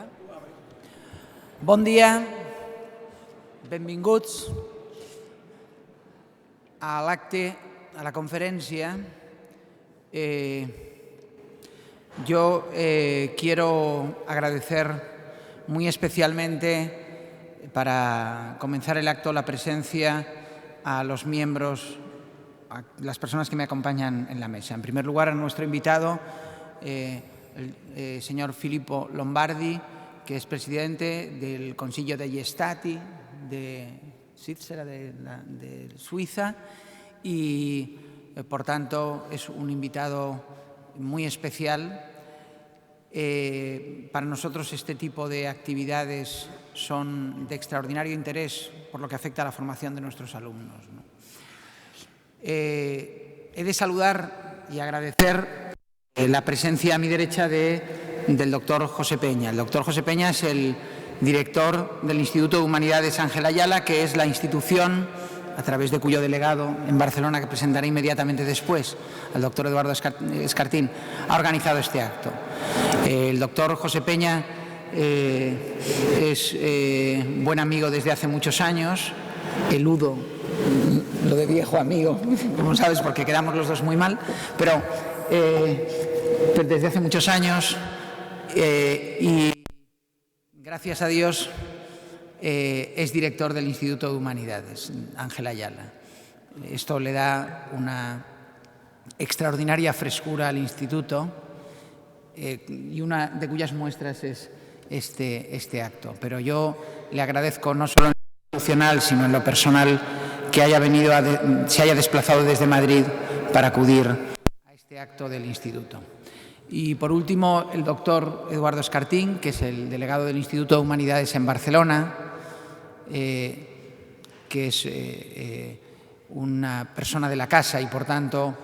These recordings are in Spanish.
Hola. Bon dia, benvinguts a l'acte, a la conferencia. Yo quiero agradecer muy especialmente, para comenzar el acto, la presencia a los miembros, a las personas que me acompañan en la mesa. En primer lugar, a nuestro invitado, el señor Filippo Lombardi, que es presidente del Consiglio degli Stati de Suiza y, por tanto, es un invitado muy especial. Para nosotros este tipo de actividades son de extraordinario interés por lo que afecta a la formación de nuestros alumnos, ¿no? He de saludar y agradecer la presencia a mi derecha del doctor José Peña. El doctor José Peña es el director del Instituto de Humanidades Ángel Ayala, que es la institución a través de cuyo delegado en Barcelona, que presentaré inmediatamente después, al doctor Eduardo Escartín, ha organizado este acto. El doctor José Peña es buen amigo desde hace muchos años, eludo lo de viejo amigo, como sabes, porque quedamos los dos muy mal, pero desde hace muchos años y gracias a Dios es director del Instituto de Humanidades Ángel Ayala. Esto le da una extraordinaria frescura al instituto y una de cuyas muestras es este acto. Pero yo le agradezco, no solo en lo institucional, sino en lo personal, que haya venido, se haya desplazado desde Madrid para acudir a este acto del instituto. Y por último, el doctor Eduardo Escartín, que es el delegado del Instituto de Humanidades en Barcelona, que es una persona de la casa y, por tanto,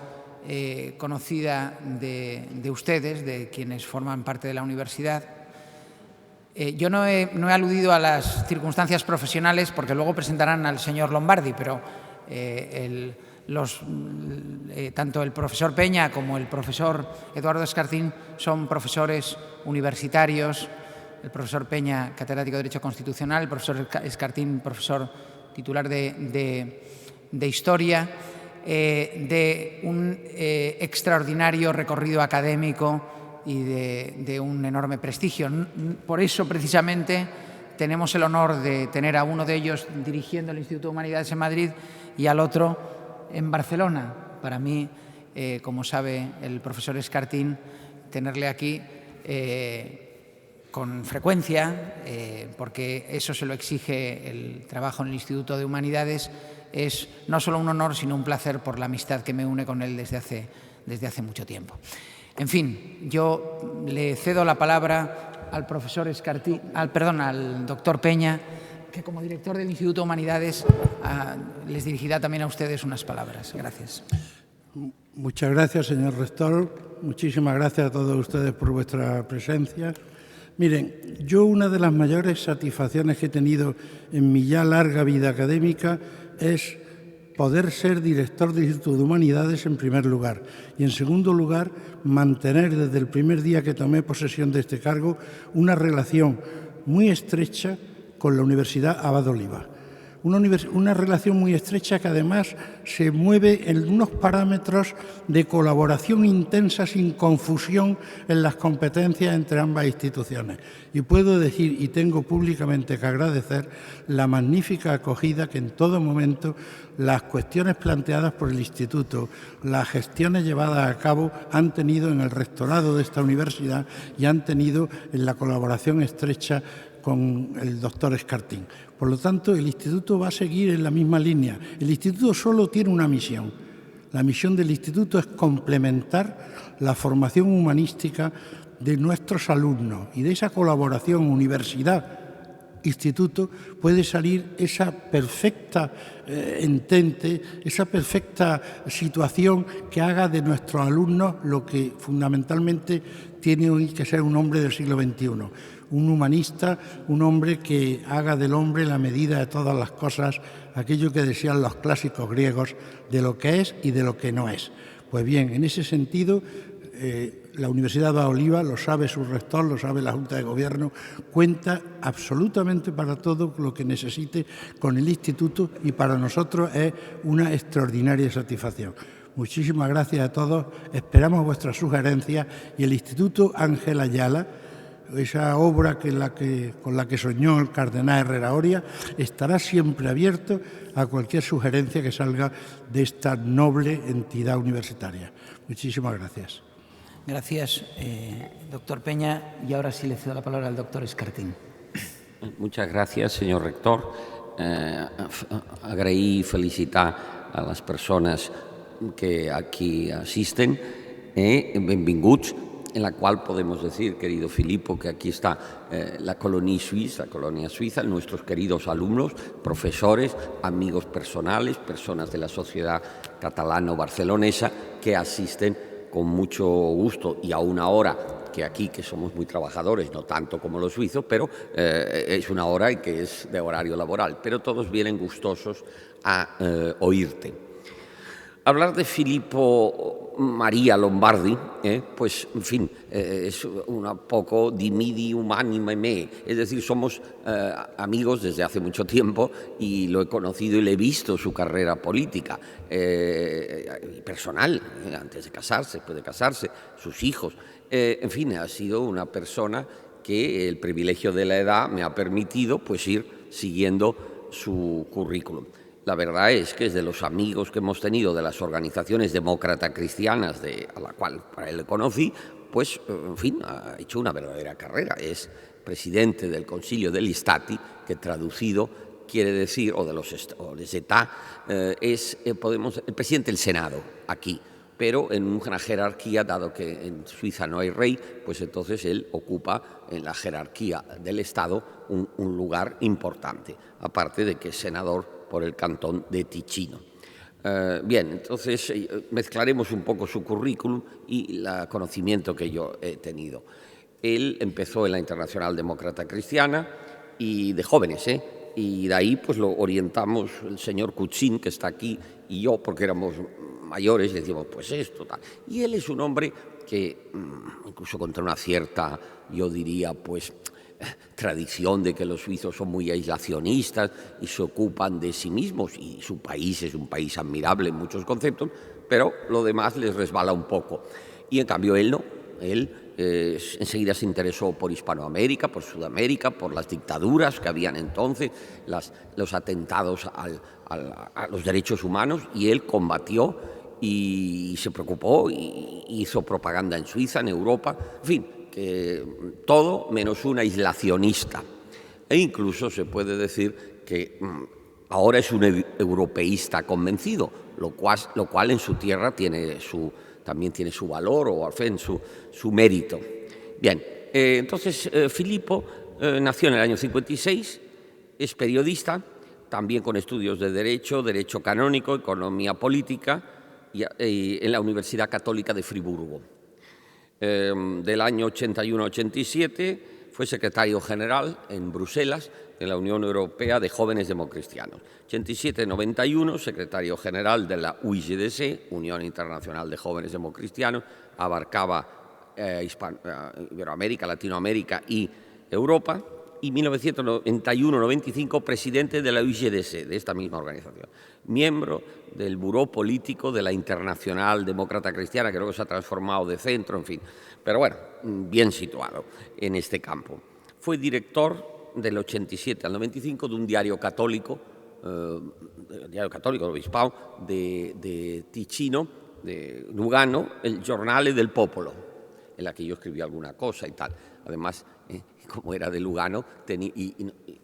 conocida de ustedes, de quienes forman parte de la universidad. Yo no he aludido a las circunstancias profesionales porque luego presentarán al señor Lombardi, pero tanto el profesor Peña como el profesor Eduardo Escartín son profesores universitarios. El profesor Peña, catedrático de Derecho Constitucional, el profesor Escartín, profesor titular de Historia, de un extraordinario recorrido académico y de un enorme prestigio. Por eso, precisamente, tenemos el honor de tener a uno de ellos dirigiendo el Instituto de Humanidades en Madrid y al otro en Barcelona. Para mí, como sabe el profesor Escartín, tenerle aquí con frecuencia, porque eso se lo exige el trabajo en el Instituto de Humanidades, es no solo un honor, sino un placer por la amistad que me une con él desde hace mucho tiempo. En fin, yo le cedo la palabra al profesor Escartín, al doctor Peña, que como director del Instituto de Humanidades les dirigirá también a ustedes unas palabras. Gracias. Muchas gracias, señor rector. Muchísimas gracias a todos ustedes por vuestra presencia. Miren, yo una de las mayores satisfacciones que he tenido en mi ya larga vida académica es poder ser director del Instituto de Humanidades en primer lugar y, en segundo lugar, mantener desde el primer día que tomé posesión de este cargo una relación muy estrecha con la Universidad Abad Oliba. Una relación muy estrecha que además se mueve en unos parámetros de colaboración intensa sin confusión en las competencias entre ambas instituciones. Y puedo decir, y tengo públicamente que agradecer, la magnífica acogida que en todo momento las cuestiones planteadas por el Instituto, las gestiones llevadas a cabo han tenido en el rectorado de esta universidad y han tenido en la colaboración estrecha con el doctor Escartín. Por lo tanto, el Instituto va a seguir en la misma línea. El Instituto solo tiene una misión. La misión del Instituto es complementar la formación humanística de nuestros alumnos, y de esa colaboración universidad-instituto puede salir esa perfecta entente, esa perfecta situación que haga de nuestros alumnos lo que fundamentalmente tiene que ser un hombre del siglo XXI. Un humanista, un hombre que haga del hombre la medida de todas las cosas, aquello que decían los clásicos griegos, de lo que es y de lo que no es. Pues bien, en ese sentido, la Universidad de Oliva, lo sabe su rector, lo sabe la Junta de Gobierno, cuenta absolutamente para todo lo que necesite con el instituto y para nosotros es una extraordinaria satisfacción. Muchísimas gracias a todos, esperamos vuestras sugerencias y el Instituto Ángel Ayala, esa obra con la que soñó el cardenal Herrera Oria, estará siempre abierto a cualquier sugerencia que salga de esta noble entidad universitaria. Muchísimas gracias. Gracias, doctor Peña. Y ahora sí le cedo la palabra al doctor Escartín. Muchas gracias, señor rector. Agrair i felicitar a les persones que aquí asisten. Benvinguts, en la cual podemos decir, querido Filippo, que aquí está la colonia suiza, nuestros queridos alumnos, profesores, amigos personales, personas de la sociedad catalano-barcelonesa que asisten con mucho gusto y aún ahora que aquí, que somos muy trabajadores, no tanto como los suizos, pero es una hora y que es de horario laboral, pero todos vienen gustosos a oírte. Hablar de Filippo Maria Lombardi, pues, en fin, es un poco dimidi humanime me, es decir, somos amigos desde hace mucho tiempo y lo he conocido y le he visto su carrera política y personal, antes de casarse, después de casarse, sus hijos. En fin, ha sido una persona que el privilegio de la edad me ha permitido pues ir siguiendo su currículum. La verdad es que es de los amigos que hemos tenido de las organizaciones demócratas cristianas a la cual para él le conocí, pues, en fin, ha hecho una verdadera carrera. Es presidente del Concilio degli Stati, que traducido quiere decir, o de los États, es el presidente del Senado aquí, pero en una jerarquía, dado que en Suiza no hay rey, pues entonces él ocupa en la jerarquía del Estado un lugar importante, aparte de que es senador por el cantón de Ticino. Bien, entonces mezclaremos un poco su currículum y el conocimiento que yo he tenido. Él empezó en la Internacional Demócrata Cristiana y de jóvenes, y de ahí pues lo orientamos el señor Cutzin, que está aquí, y yo, porque éramos mayores, decíamos, pues esto, tal. Y él es un hombre que, incluso contra una cierta, yo diría, pues, tradición de que los suizos son muy aislacionistas y se ocupan de sí mismos, y su país es un país admirable en muchos conceptos, pero lo demás les resbala un poco. Y en cambio él no, él enseguida se interesó por Hispanoamérica, por Sudamérica, por las dictaduras que habían entonces, los atentados a los derechos humanos, y él combatió y se preocupó y hizo propaganda en Suiza, en Europa, en fin, todo menos un aislacionista. E incluso se puede decir que ahora es un europeísta convencido, lo cual en su tierra también tiene su valor o al fin su mérito. Bien, entonces Filippo nació en el año 56, es periodista, también con estudios de Derecho Canónico, Economía Política, y en la Universidad Católica de Friburgo. Del año 81-87 fue secretario general en Bruselas de la Unión Europea de Jóvenes Democristianos. 87-91, secretario general de la UIGDC, Unión Internacional de Jóvenes Democristianos, abarcaba Iberoamérica, Latinoamérica y Europa. Y 1991-95, presidente de la UIGDC, de esta misma organización. Miembro del Buró Político de la Internacional Demócrata Cristiana, que luego se ha transformado de centro, en fin. Pero bueno, bien situado en este campo. Fue director del 87 al 95 de un diario católico, del Obispado de Ticino, de Lugano, el Giornale del Popolo, en la que yo escribí alguna cosa y tal. Además, como era de Lugano,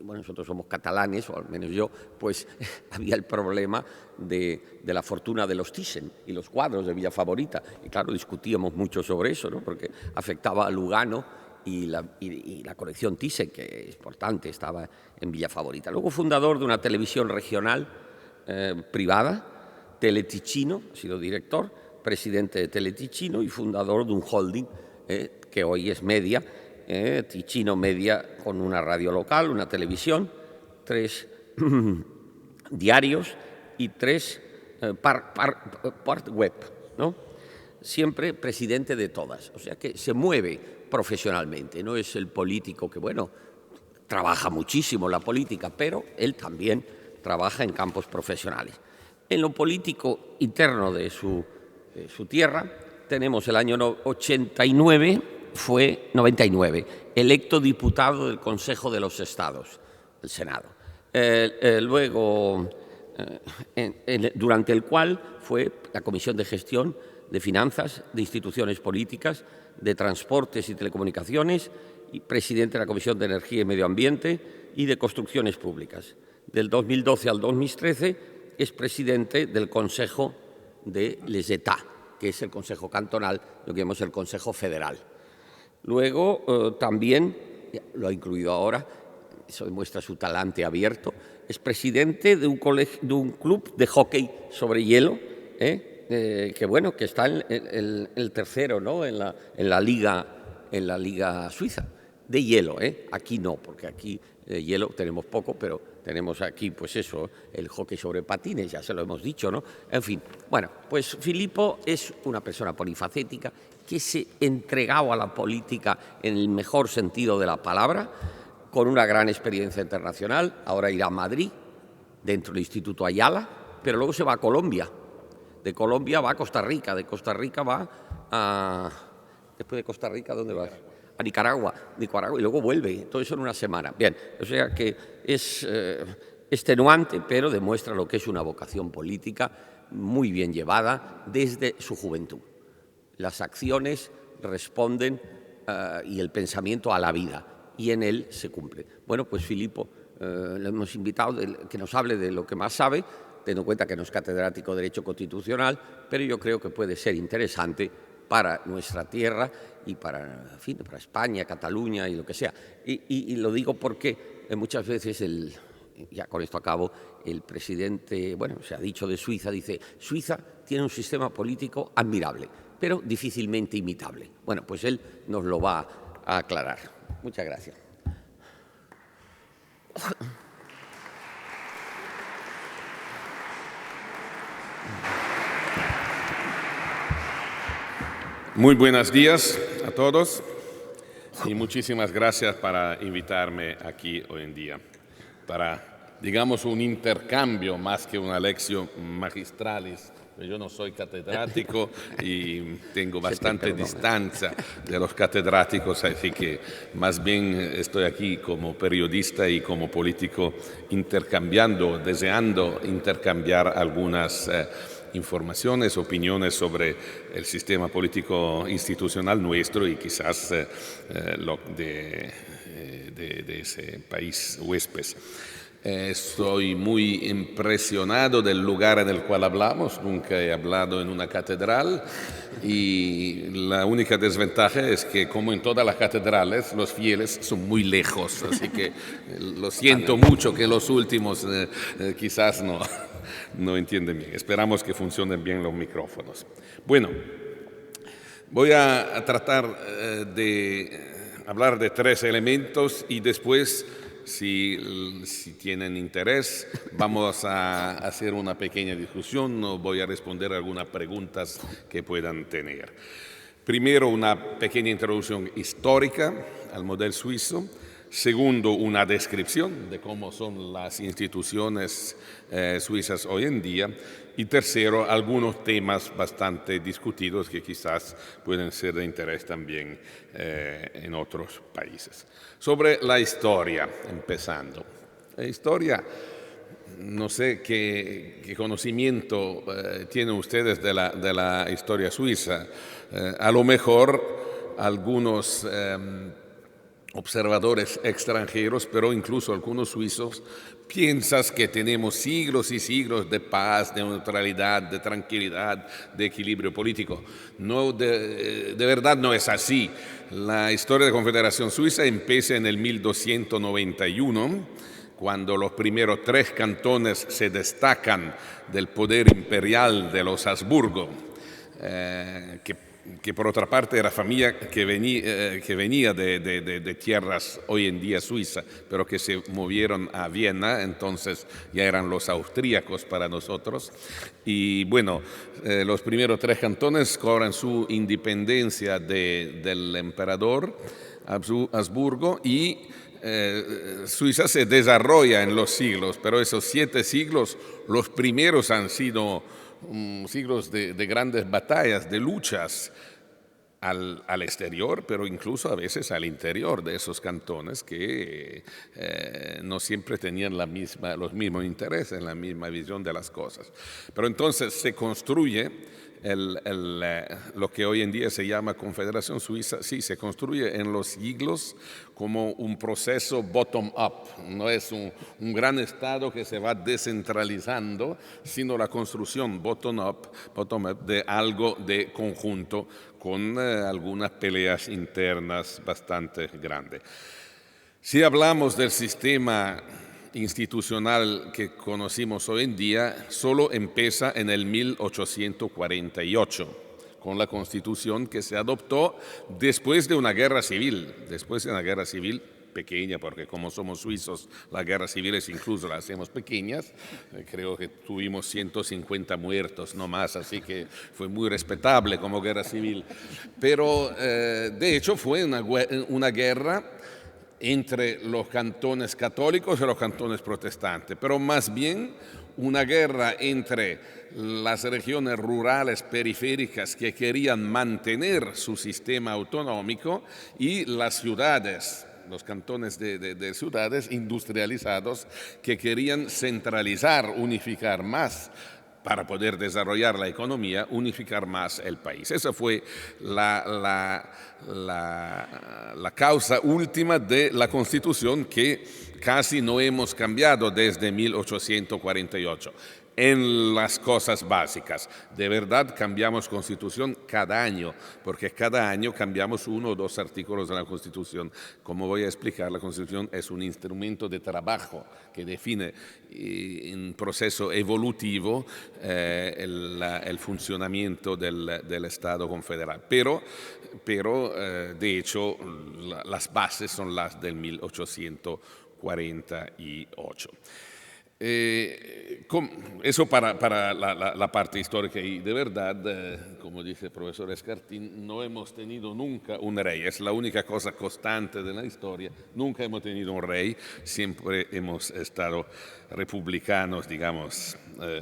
bueno, nosotros somos catalanes, o al menos yo, pues había el problema de la fortuna de los Thyssen y los cuadros de Villa Favorita. Y claro, discutíamos mucho sobre eso, ¿no? Porque afectaba a Lugano y la colección Thyssen, que es importante, estaba en Villa Favorita. Luego fundador de una televisión regional privada, Teleticino, ha sido director, presidente de Teleticino y fundador de un holding que hoy es Media, Ticino Media, con una radio local, una televisión, 3 diarios y 3 part web, ¿no? siempre presidente de todas. O sea que se mueve profesionalmente, no es el político que, bueno, trabaja muchísimo la política, pero él también trabaja en campos profesionales. En lo político interno de su tierra, tenemos el año 99, fue 99, electo diputado del Consejo de los Estados, el Senado. Luego, durante el cual fue la Comisión de Gestión de Finanzas, de Instituciones Políticas, de Transportes y Telecomunicaciones, y presidente de la Comisión de Energía y Medio Ambiente y de Construcciones Públicas. Del 2012 al 2013 es presidente del Consejo de les États, que es el Consejo Cantonal, lo que llamamos el Consejo Federal. Luego también, lo ha incluido ahora, eso demuestra su talante abierto, es presidente de un club de hockey sobre hielo, que bueno, que está en el tercero, ¿no? en la liga suiza de hielo, Aquí no, porque aquí hielo tenemos poco, pero tenemos aquí, pues eso, el hockey sobre patines, ya se lo hemos dicho, ¿no? En fin, bueno, pues Filippo es una persona polifacética que se ha entregado a la política en el mejor sentido de la palabra, con una gran experiencia internacional. Ahora irá a Madrid, dentro del Instituto Ayala, pero luego se va a Colombia. De Colombia va a Costa Rica, de Costa Rica va a... Después de Costa Rica, ¿dónde va? A Nicaragua, y luego vuelve, todo eso en una semana. Bien, o sea que es extenuante, pero demuestra lo que es una vocación política muy bien llevada desde su juventud. Las acciones responden y el pensamiento a la vida, y en él se cumple. Bueno, pues Filippo, le hemos invitado que nos hable de lo que más sabe, teniendo en cuenta que no es catedrático de Derecho Constitucional, pero yo creo que puede ser interesante para nuestra tierra y para, en fin, para España, Cataluña y lo que sea. Y lo digo porque muchas veces, ya con esto acabo, el presidente, bueno, se ha dicho de Suiza, dice, Suiza tiene un sistema político admirable, pero difícilmente imitable. Bueno, pues él nos lo va a aclarar. Muchas gracias. Muy buenos días a todos y muchísimas gracias para invitarme aquí hoy en día para, digamos, un intercambio más que una lección magistralis. Yo no soy catedrático y tengo bastante distancia de los catedráticos, así que más bien estoy aquí como periodista y como político intercambiando, deseando intercambiar algunas informaciones, opiniones sobre el sistema político institucional nuestro y quizás lo de ese país huésped. Estoy muy impresionado del lugar en el cual hablamos. Nunca he hablado en una catedral y la única desventaja es que, como en todas las catedrales, los fieles son muy lejos. Así que lo siento mucho que los últimos quizás no entienden bien. Esperamos que funcionen bien los micrófonos. Bueno, voy a tratar de hablar de 3 elementos y después, si tienen interés, vamos a hacer una pequeña discusión, voy a responder algunas preguntas que puedan tener. Primero, una pequeña introducción histórica al modelo suizo. Segundo, una descripción de cómo son las instituciones suizas hoy en día. Y tercero, algunos temas bastante discutidos que quizás pueden ser de interés también en otros países. Sobre la historia, empezando. La historia, no sé qué conocimiento tienen ustedes de la historia suiza. A lo mejor algunos observadores extranjeros, pero incluso algunos suizos, piensan que tenemos siglos y siglos de paz, de neutralidad, de tranquilidad, de equilibrio político. No, de verdad no es así. La historia de la Confederación Suiza empieza en el 1291, cuando los primeros 3 cantones se destacan del poder imperial de los Habsburgo, que que por otra parte era familia que venía de tierras hoy en día Suiza, pero que se movieron a Viena, entonces ya eran los austríacos para nosotros. Y bueno, los primeros 3 cantones cobran su independencia del emperador Habsburgo y Suiza se desarrolla en los siglos, pero esos 7 siglos, los primeros han sido siglos de grandes batallas, de luchas al exterior, pero incluso a veces al interior de esos cantones que no siempre tenían los mismos intereses, la misma visión de las cosas. Pero entonces se construye lo que hoy en día se llama Confederación Suiza, sí, se construye en los siglos como un proceso bottom-up. No es un gran Estado que se va descentralizando, sino la construcción bottom-up de algo de conjunto con algunas peleas internas bastante grandes. Si hablamos del sistema institucional que conocimos hoy en día, solo empieza en el 1848, con la Constitución que se adoptó después de una guerra civil, pequeña, porque como somos suizos, las guerras civiles incluso las hacemos pequeñas. Creo que tuvimos 150 muertos, no más, así que fue muy respetable como guerra civil. Pero de hecho fue una guerra entre los cantones católicos y los cantones protestantes, pero más bien una guerra entre las regiones rurales periféricas que querían mantener su sistema autonómico y las ciudades, los cantones de ciudades industrializados que querían centralizar, unificar más para poder desarrollar la economía, unificar más el país. Esa fue la causa última de la Constitución que casi no hemos cambiado desde 1848. En las cosas básicas. De verdad cambiamos Constitución cada año, porque cada año cambiamos 1 o 2 artículos de la Constitución. Como voy a explicar, la Constitución es un instrumento de trabajo que define en proceso evolutivo el funcionamiento del Estado confederal. Pero de hecho, las bases son las del 1848. Eso para la parte histórica y de verdad, como dice el profesor Escartín, no hemos tenido nunca un rey, es la única cosa constante de la historia, nunca hemos tenido un rey, siempre hemos estado republicanos, digamos,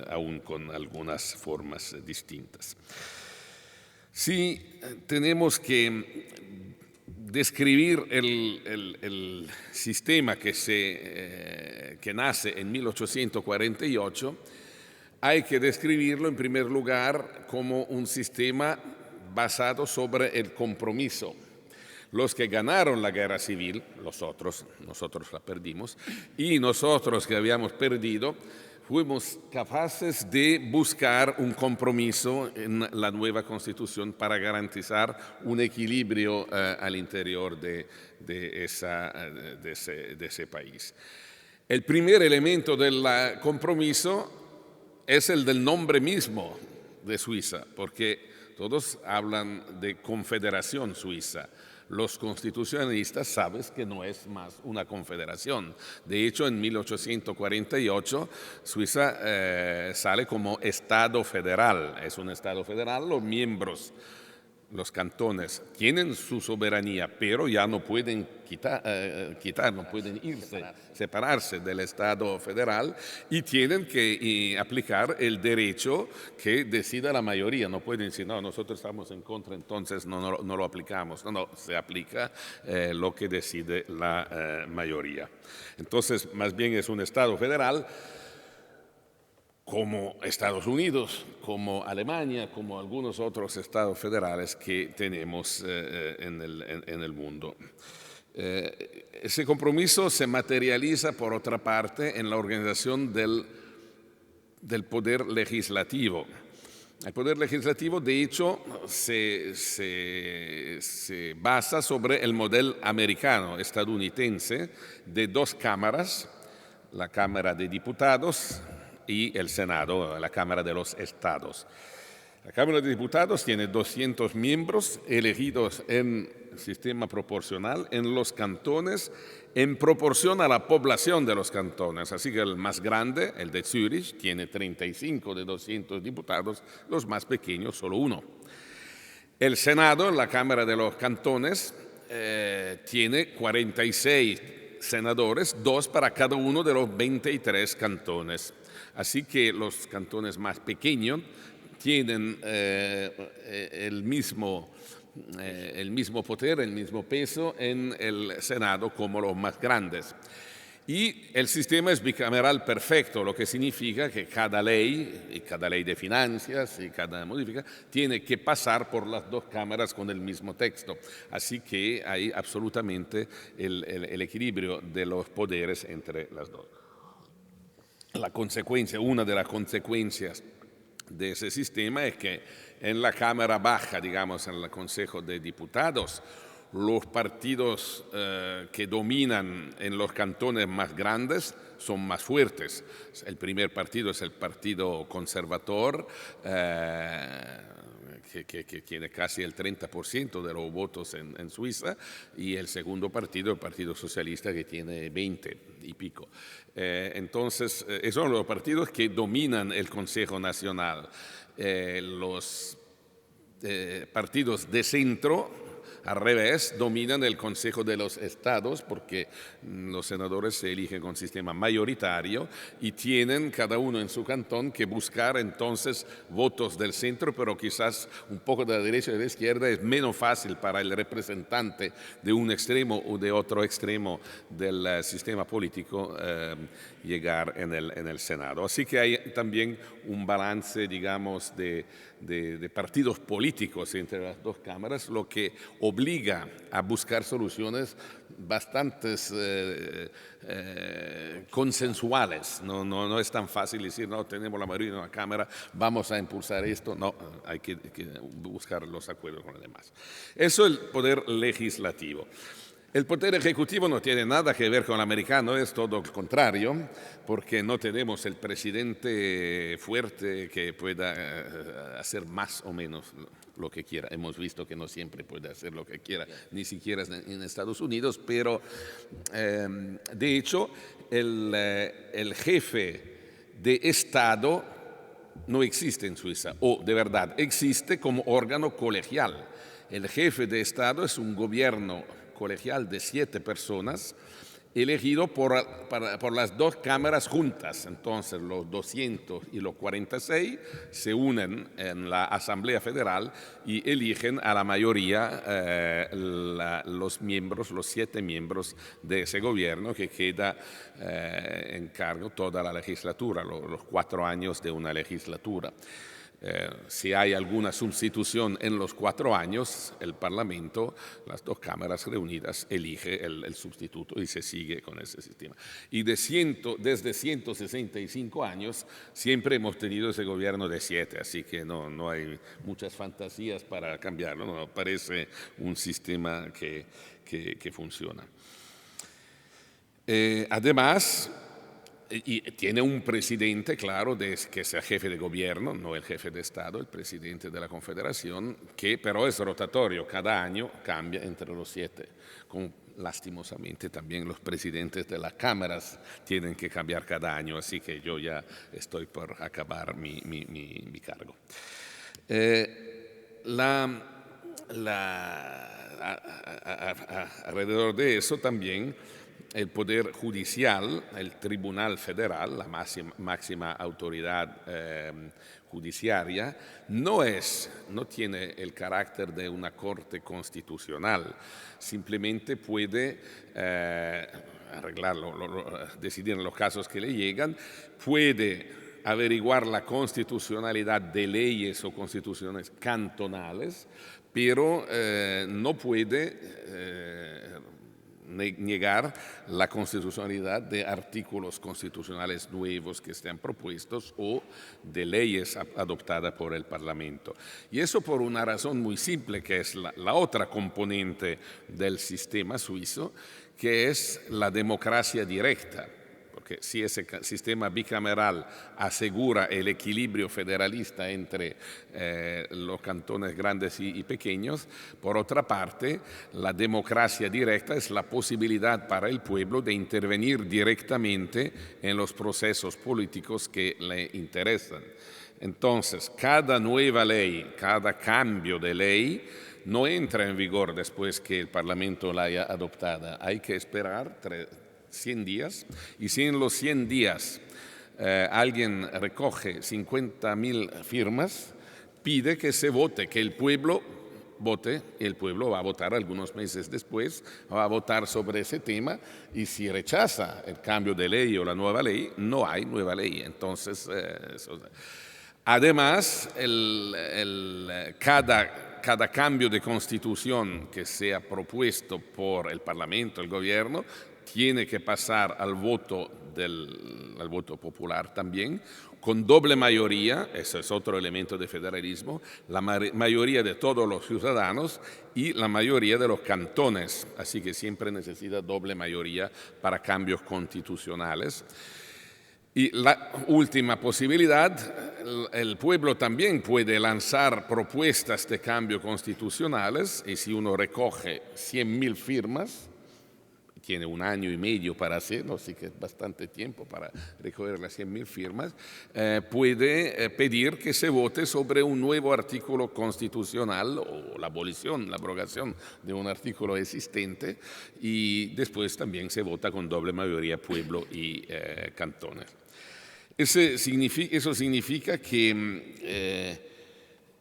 aún con algunas formas distintas. Si tenemos que describir el sistema que nace en 1848, hay que describirlo en primer lugar como un sistema basado sobre el compromiso. Los que ganaron la guerra civil, nosotros la perdimos, y nosotros que habíamos perdido, fuimos capaces de buscar un compromiso en la nueva Constitución para garantizar un equilibrio al interior de ese país. El primer elemento del compromiso es el del nombre mismo de Suiza, porque todos hablan de Confederación Suiza. Los constitucionalistas saben que no es más una confederación. De hecho, en 1848 Suiza sale como Estado federal. Es un Estado federal, los miembros, los cantones, tienen su soberanía, pero ya no pueden no pueden separarse del Estado federal y tienen que aplicar el derecho que decida la mayoría. No pueden decir, no, nosotros estamos en contra, entonces no lo aplicamos. No, se aplica lo que decide la mayoría. Entonces, más bien es un Estado federal como Estados Unidos, como Alemania, como algunos otros estados federales que tenemos en el mundo. Ese compromiso se materializa, por otra parte, en la organización del poder legislativo. El poder legislativo, de hecho, se basa sobre el modelo americano, estadounidense, de 2 cámaras, la Cámara de Diputados y el Senado, la Cámara de los Estados. La Cámara de Diputados tiene 200 miembros elegidos en sistema proporcional en los cantones en proporción a la población de los cantones. Así que el más grande, el de Zúrich, tiene 35 de 200 diputados, los más pequeños solo uno. El Senado, la Cámara de los Cantones, tiene 46 senadores, 2 para cada uno de los 23 cantones. Así que los cantones más pequeños tienen el mismo poder, el mismo peso en el Senado como los más grandes. Y el sistema es bicameral perfecto, lo que significa que cada ley, y cada ley de finanzas y cada modifica, tiene que pasar por las dos cámaras con el mismo texto. Así que hay absolutamente el equilibrio de los poderes entre las dos. Una de las consecuencias de ese sistema es que en la Cámara Baja, digamos, en el Consejo de Diputados, los partidos que dominan en los cantones más grandes son más fuertes. El primer partido es el Partido Conservador, que tiene casi el 30% de los votos en Suiza, y el segundo partido, el Partido Socialista, que tiene 20 y pico. Entonces, esos son los partidos que dominan el Consejo Nacional. Los partidos de centro, al revés, dominan el Consejo de los Estados porque los senadores se eligen con sistema mayoritario y tienen cada uno en su cantón que buscar entonces votos del centro, pero quizás un poco de la derecha y de la izquierda es menos fácil para el representante de un extremo o de otro extremo del sistema político llegar en el Senado. Así que hay también un balance, digamos, de partidos políticos entre las dos cámaras, lo que obliga a buscar soluciones bastante consensuales. No es tan fácil decir, no, tenemos la mayoría en la Cámara, vamos a impulsar esto. No, hay que buscar los acuerdos con los demás. Eso es el poder legislativo. El poder ejecutivo no tiene nada que ver con el americano, es todo lo contrario, porque no tenemos el presidente fuerte que pueda hacer más o menos lo que quiera. Hemos visto que no siempre puede hacer lo que quiera, ni siquiera en Estados Unidos, pero de hecho el jefe de Estado no existe en Suiza, o de verdad existe como órgano colegial. El jefe de Estado es un gobierno colegial de 7 personas, elegido por las dos cámaras juntas. Entonces los 200 y los 46 se unen en la Asamblea Federal y eligen a la mayoría los 7 miembros de ese gobierno que queda en cargo toda la legislatura, los 4 años de una legislatura. Si hay alguna sustitución en los 4 años, el Parlamento, las dos cámaras reunidas, elige el sustituto y se sigue con ese sistema. Y desde 165 años siempre hemos tenido ese gobierno de 7, así que no hay muchas fantasías para cambiarlo, no parece un sistema que funciona. Además, y tiene un presidente, claro, que es el jefe de gobierno, no el jefe de Estado, el presidente de la Confederación, que pero es rotatorio, cada año cambia entre los 7. Lastimosamente también los presidentes de las cámaras tienen que cambiar cada año, así que yo ya estoy por acabar mi cargo. Alrededor de eso también el Poder Judicial, el Tribunal Federal, la máxima autoridad judiciaria, no tiene el carácter de una corte constitucional, simplemente puede arreglarlo, decidir en los casos que le llegan, puede averiguar la constitucionalidad de leyes o constituciones cantonales, pero no puede negar la constitucionalidad de artículos constitucionales nuevos que estén propuestos o de leyes adoptadas por el Parlamento. Y eso por una razón muy simple, que es la otra componente del sistema suizo, que es la democracia directa. porque si ese sistema bicameral asegura el equilibrio federalista entre los cantones grandes y pequeños, por otra parte, la democracia directa es la posibilidad para el pueblo de intervenir directamente en los procesos políticos que le interesan. Entonces, cada nueva ley, cada cambio de ley, no entra en vigor después que el Parlamento la haya adoptada. Hay que esperar 100 días, y si en los 100 días alguien recoge 50.000 firmas, pide que se vote, que el pueblo vote, y el pueblo va a votar algunos meses después, va a votar sobre ese tema, y si rechaza el cambio de ley o la nueva ley, no hay nueva ley. Entonces, además, cada cambio de constitución que sea propuesto por el Parlamento, el gobierno, tiene que pasar al voto popular también, con doble mayoría, eso es otro elemento de federalismo, la mayoría de todos los ciudadanos y la mayoría de los cantones, así que siempre necesita doble mayoría para cambios constitucionales. Y la última posibilidad, el pueblo también puede lanzar propuestas de cambio constitucionales, y si uno recoge 100.000 firmas, tiene 1 año y medio para hacerlo, así que es bastante tiempo para recoger las 100.000 firmas, puede pedir que se vote sobre un nuevo artículo constitucional o la abolición, la abrogación de un artículo existente, y después también se vota con doble mayoría pueblo y cantones. Eso significa que,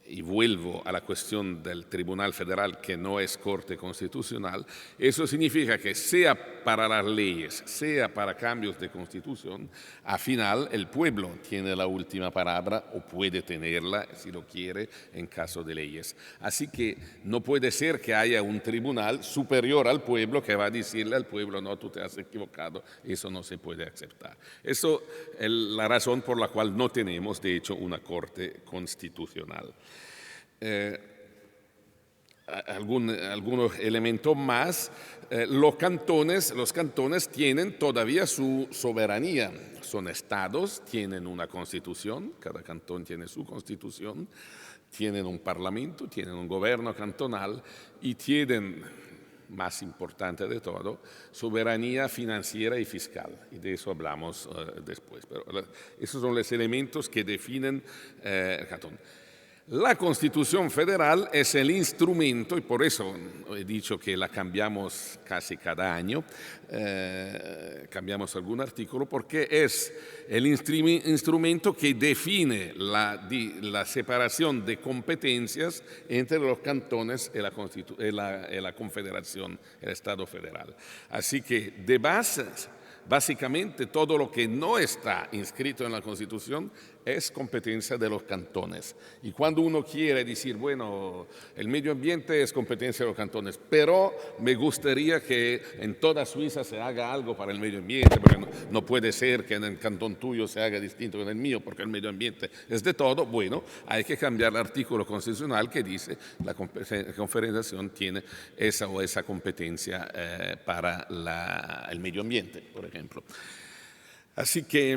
y vuelvo a la cuestión del Tribunal Federal, que no es Corte Constitucional, eso significa que sea para las leyes, sea para cambios de constitución, al final el pueblo tiene la última palabra, o puede tenerla si lo quiere en caso de leyes. Así que no puede ser que haya un tribunal superior al pueblo que va a decirle al pueblo: no, tú te has equivocado, eso no se puede aceptar. Eso es la razón por la cual no tenemos, de hecho, una Corte Constitucional. Algunos elementos más, los cantones tienen todavía su soberanía, son estados, tienen una constitución, cada cantón tiene su constitución, tienen un parlamento, tienen un gobierno cantonal y tienen, más importante de todo, soberanía financiera y fiscal, y de eso hablamos después. Pero esos son los elementos que definen el cantón. La Constitución Federal es el instrumento, y por eso he dicho que la cambiamos casi cada año, cambiamos algún artículo, porque es el instrumento que define la separación de competencias entre los cantones y la Confederación, el Estado federal. Así que de base, básicamente todo lo que no está inscrito en la Constitución es competencia de los cantones. Y cuando uno quiere decir, bueno, el medio ambiente es competencia de los cantones, pero me gustaría que en toda Suiza se haga algo para el medio ambiente, porque no puede ser que en el cantón tuyo se haga distinto que en el mío, porque el medio ambiente es de todo. Bueno, hay que cambiar el artículo constitucional que dice la Confederación tiene esa o esa competencia para el medio ambiente, por ejemplo. Así que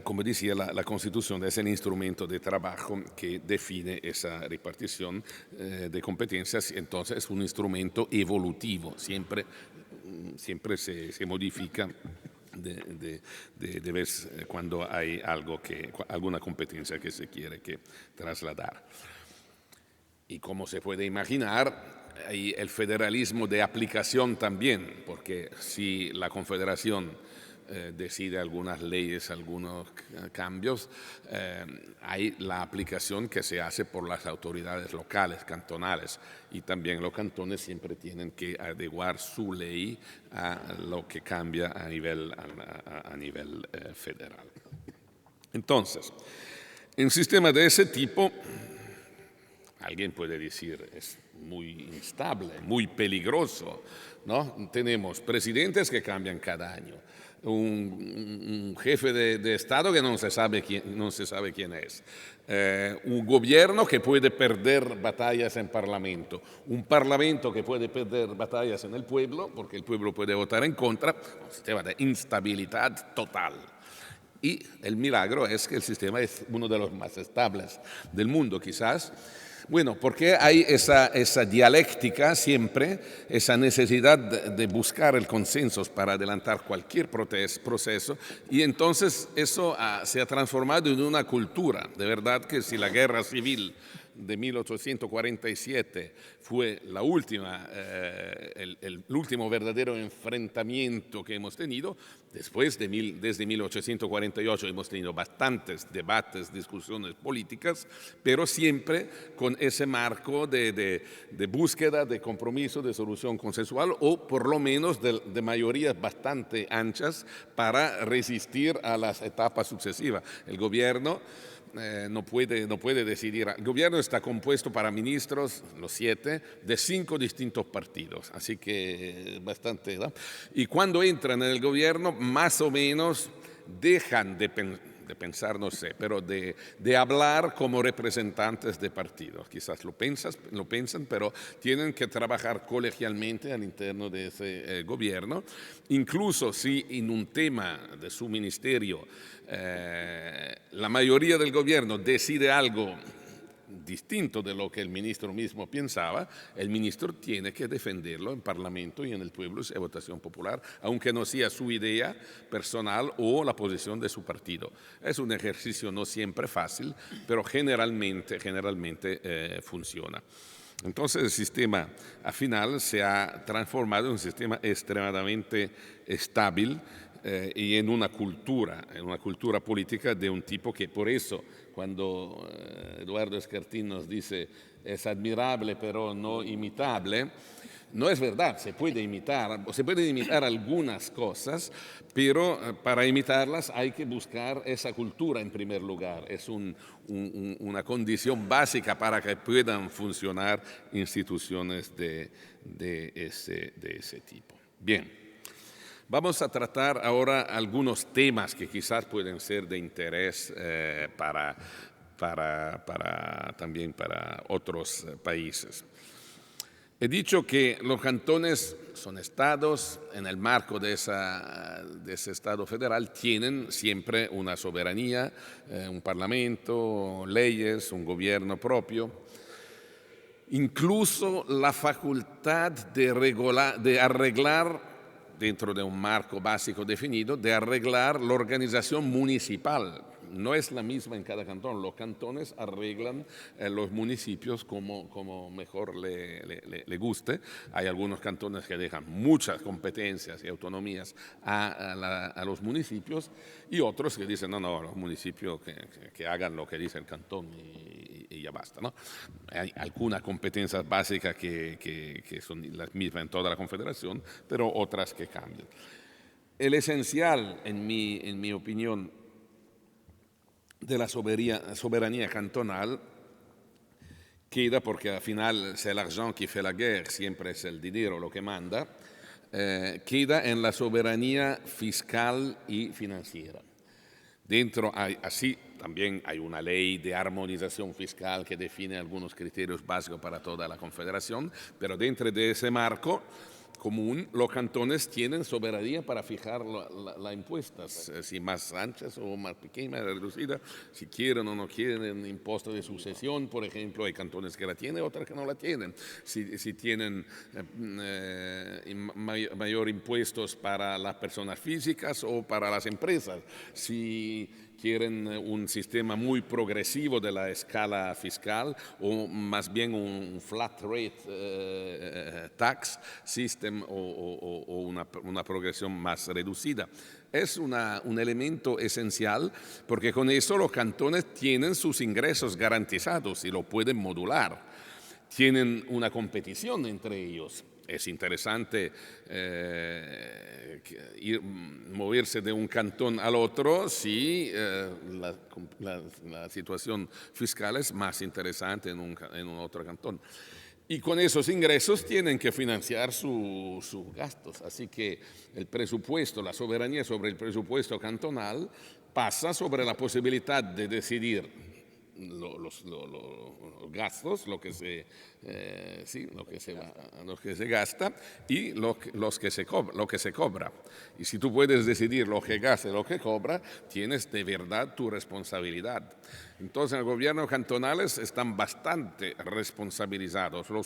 como decía, la Constitución es el instrumento de trabajo que define esa repartición de competencias, entonces es un instrumento evolutivo, siempre se modifica de vez cuando hay alguna competencia que se quiere trasladar. Y como se puede imaginar, hay el federalismo de aplicación también, porque si la Confederación decide algunas leyes, algunos cambios, hay la aplicación que se hace por las autoridades locales, cantonales, y también los cantones siempre tienen que adecuar su ley a lo que cambia a nivel federal. Entonces, en un sistema de ese tipo, alguien puede decir, es muy instable, muy peligroso, ¿no? Tenemos presidentes que cambian cada año, un jefe de Estado que no se sabe quién es, un gobierno que puede perder batallas en Parlamento, un Parlamento que puede perder batallas en el pueblo, porque el pueblo puede votar en contra, un sistema de instabilidad total. Y el milagro es que el sistema es uno de los más estables del mundo, quizás. Bueno, porque hay esa dialéctica siempre, esa necesidad de buscar el consenso para adelantar cualquier proceso, y entonces eso se ha transformado en una cultura. De verdad que si la guerra civil de 1847 fue la última, el último verdadero enfrentamiento que hemos tenido. Desde 1848 hemos tenido bastantes debates, discusiones políticas, pero siempre con ese marco de búsqueda, de compromiso, de solución consensual, o por lo menos de mayorías bastante anchas para resistir a las etapas sucesivas. El gobierno no puede decidir. El gobierno está compuesto para ministros, los 7, de 5 distintos partidos, así que bastante, ¿no? Y cuando entran en el gobierno, más o menos dejan de pensar, no sé, pero de hablar como representantes de partidos. Quizás lo piensan, pero tienen que trabajar colegialmente al interno de ese gobierno. Incluso si en un tema de su ministerio la mayoría del gobierno decide algo distinto de lo que el ministro mismo pensaba, el ministro tiene que defenderlo en Parlamento y en el pueblo, si hay votación popular, aunque no sea su idea personal o la posición de su partido. Es un ejercicio no siempre fácil, pero generalmente funciona. Entonces el sistema al final se ha transformado en un sistema extremadamente estable y en una cultura política de un tipo que, por eso cuando Eduardo Escartín nos dice es admirable pero no imitable, no es verdad. Se pueden imitar algunas cosas, pero para imitarlas hay que buscar esa cultura en primer lugar. Es una condición básica para que puedan funcionar instituciones de ese tipo. Bien. Vamos a tratar ahora algunos temas que quizás pueden ser de interés también para otros países. He dicho que los cantones son estados, en el marco de ese estado federal tienen siempre una soberanía, un parlamento, leyes, un gobierno propio, incluso la facultad de arreglar, dentro de un marco básico definido, de arreglar la organización municipal. No es la misma en cada cantón. Los cantones arreglan los municipios como mejor le guste. Hay algunos cantones que dejan muchas competencias y autonomías a los municipios, y otros que dicen, no, los municipios que hagan lo que dice el cantón y ya basta, ¿no? Hay algunas competencias básicas que son las mismas en toda la Confederación, pero otras que cambian. El esencial, en mi opinión, de la soberanía cantonal queda, porque al final c'est l'argent qui fait la guerre, siempre es el dinero lo que manda, queda en la soberanía fiscal y financiera. Dentro también hay una ley de armonización fiscal que define algunos criterios básicos para toda la Confederación, pero dentro de ese marco común, los cantones tienen soberanía para fijar las impuestas, si más anchas o más pequeñas, reducidas, si quieren o no quieren impuesto de sucesión, por ejemplo. Hay cantones que la tienen, otras que no la tienen. Si tienen mayor impuestos para las personas físicas o para las empresas, si quieren un sistema muy progresivo de la escala fiscal o más bien un flat rate tax system o una progresión más reducida. Es un elemento esencial, porque con eso los cantones tienen sus ingresos garantizados y lo pueden modular. Tienen una competición entre ellos. Es interesante moverse de un cantón al otro si la situación fiscal es más interesante en un otro cantón. Y con esos ingresos tienen que financiar sus gastos. Así que el presupuesto, la soberanía sobre el presupuesto cantonal pasa sobre la posibilidad de decidir los gastos, lo que se gasta y lo que se cobra. Y si tú puedes decidir lo que gasta y lo que cobra, tienes de verdad tu responsabilidad. Entonces, los gobiernos cantonales están bastante responsabilizados. Lo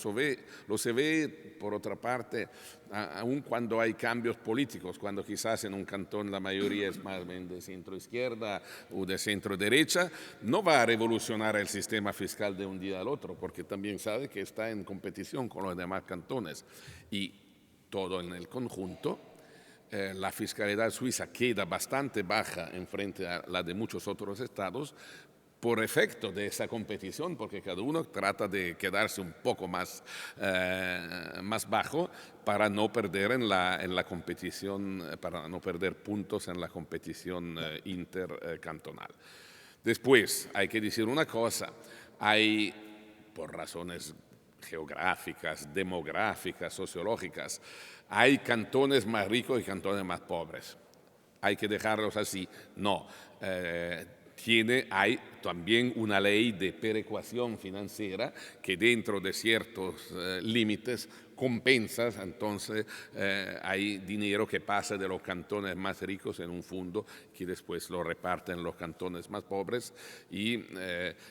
se ve, por otra parte, aun cuando hay cambios políticos, cuando quizás en un cantón la mayoría es más bien de centro-izquierda o de centro-derecha, no va a revolucionar el sistema fiscal de un día al otro, porque también sabe que está en competición con los demás cantones. Y todo en el conjunto, la fiscalidad suiza queda bastante baja en frente a la de muchos otros estados, por efecto de esa competición, porque cada uno trata de quedarse un poco más bajo para no perder en la competición, para no perder puntos en la competición intercantonal. Después, hay que decir una cosa, hay, por razones geográficas, demográficas, sociológicas, hay cantones más ricos y cantones más pobres. ¿Hay que dejarlos así? No. Hay también una ley de perecuación financiera que dentro de ciertos límites compensa, entonces hay dinero que pasa de los cantones más ricos en un fondo que después lo reparten los cantones más pobres y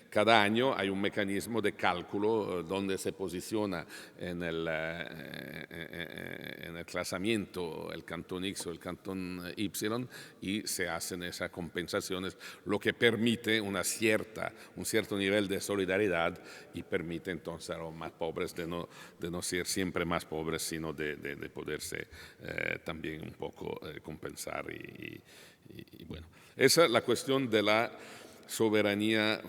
cada año hay un mecanismo de cálculo donde se posiciona en el clasamiento el cantón X o el cantón Y y se hacen esas compensaciones, lo que permite un cierto nivel de solidaridad y permite entonces a los más pobres de no ser siempre más pobres, sino de poderse también un poco compensar. Y bueno, esa es la cuestión de la soberanía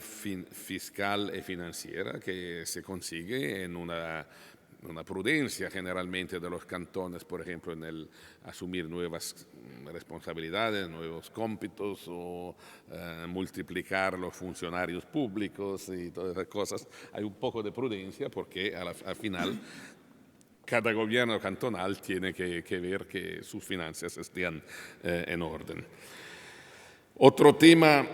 fiscal y financiera que se consigue en una prudencia generalmente de los cantones, por ejemplo, en el asumir nuevas responsabilidades, nuevos cómpitos o multiplicar los funcionarios públicos y todas esas cosas. Hay un poco de prudencia porque al final cada gobierno cantonal tiene que ver que sus finanzas estén en orden. Otro tema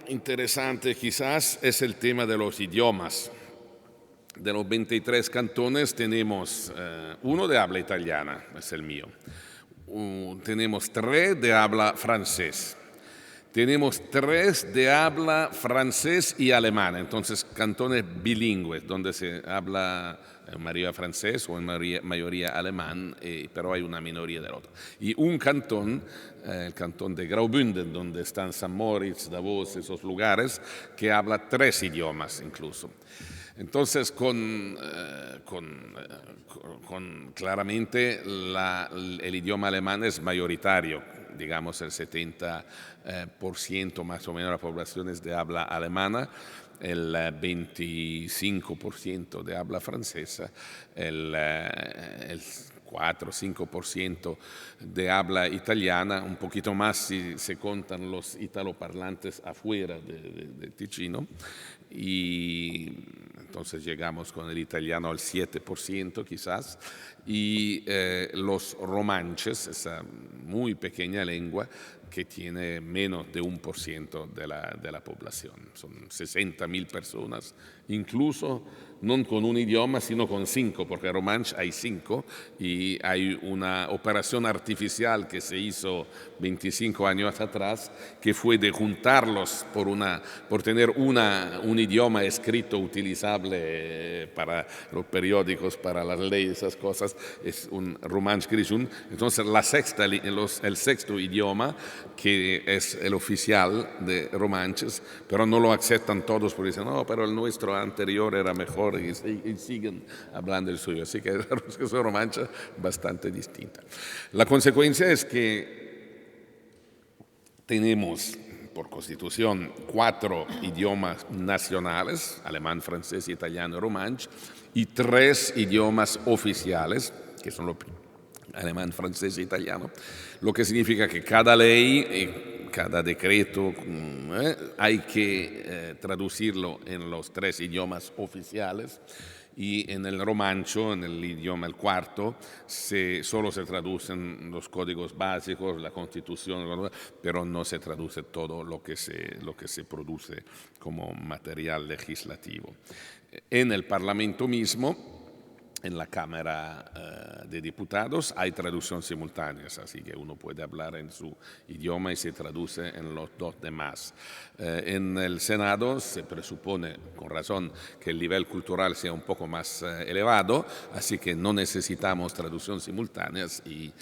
interesante quizás es el tema de los idiomas. De los 23 cantones tenemos uno de habla italiana, es el mío. Tenemos 3 de habla francés. Tenemos 3 de habla francés y alemán, entonces cantones bilingües, donde se habla en mayoría francés o en mayoría alemán, pero hay una minoría del otro. Y un cantón, el cantón de Graubünden, donde están San Moritz, Davos, esos lugares, que habla 3 idiomas incluso. Entonces, claramente el idioma alemán es mayoritario, digamos el 70% más o menos de la población es de habla alemana, el 25% de habla francesa, el 4 o 5% de habla italiana, un poquito más si se contan los italoparlantes afuera de Ticino, y entonces llegamos con el italiano al 7% quizás, y los romanches, esa muy pequeña lengua que tiene menos de 1% de la población. Son 60.000 personas, incluso no con un idioma, sino con 5, porque romanche hay 5 y hay una operación artificial que se hizo 25 años atrás, que fue de juntarlos por tener un idioma escrito utilizable para los periódicos, para las leyes, esas cosas, es un romanche grisun. Entonces el sexto idioma, que es el oficial de romanches, pero no lo aceptan todos porque dicen, no, pero el nuestro anterior era mejor y siguen hablando el suyo. Así que es una romancha bastante distinta. La consecuencia es que tenemos por constitución 4 idiomas nacionales, alemán, francés, italiano, romanche, y 3 idiomas oficiales, que son los alemán, francés e italiano, lo que significa que cada ley, cada decreto hay que traducirlo en los 3 idiomas oficiales. Y en el romancho, en el idioma el cuarto, solo se traducen los códigos básicos, la constitución, pero no se traduce todo lo que se produce como material legislativo. En el Parlamento mismo, en la Cámara de Diputados, hay traducción simultánea, así que uno puede hablar en su idioma y se traduce en los 2 demás. En el Senado se presupone, con razón, que el nivel cultural sea un poco más elevado, así que no necesitamos traducción simultáneas y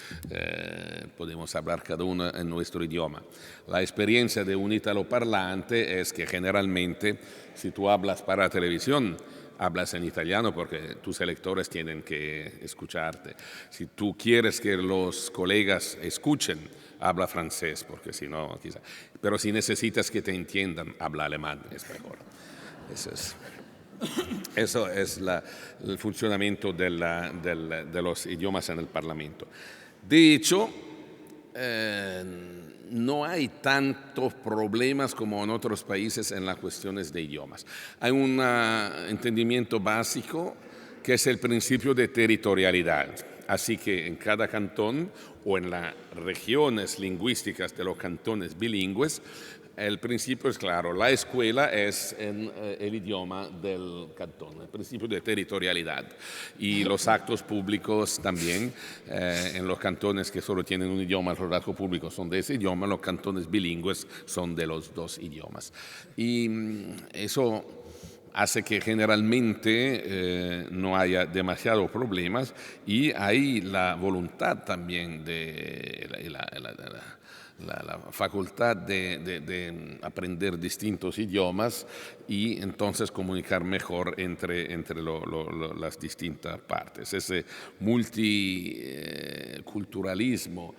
podemos hablar cada uno en nuestro idioma. La experiencia de un italoparlante es que generalmente, si tú hablas para televisión, hablas en italiano porque tus electores tienen que escucharte. Si tú quieres que los colegas escuchen, habla francés, porque si no, quizá. Pero si necesitas que te entiendan, habla alemán, es mejor. Eso es el funcionamiento de los idiomas en el Parlamento. De hecho, no hay tantos problemas como en otros países en las cuestiones de idiomas. Hay un entendimiento básico que es el principio de territorialidad. Así que en cada cantón o en las regiones lingüísticas de los cantones bilingües, el principio es claro, la escuela es en el idioma del cantón, el principio de territorialidad. Y los actos públicos también, en los cantones que solo tienen un idioma, los actos públicos son de ese idioma, los cantones bilingües son de los 2 idiomas. Y eso hace que generalmente no haya demasiados problemas y hay la voluntad también de la facultad de aprender distintos idiomas y entonces comunicar mejor entre las distintas partes. Ese multiculturalismo,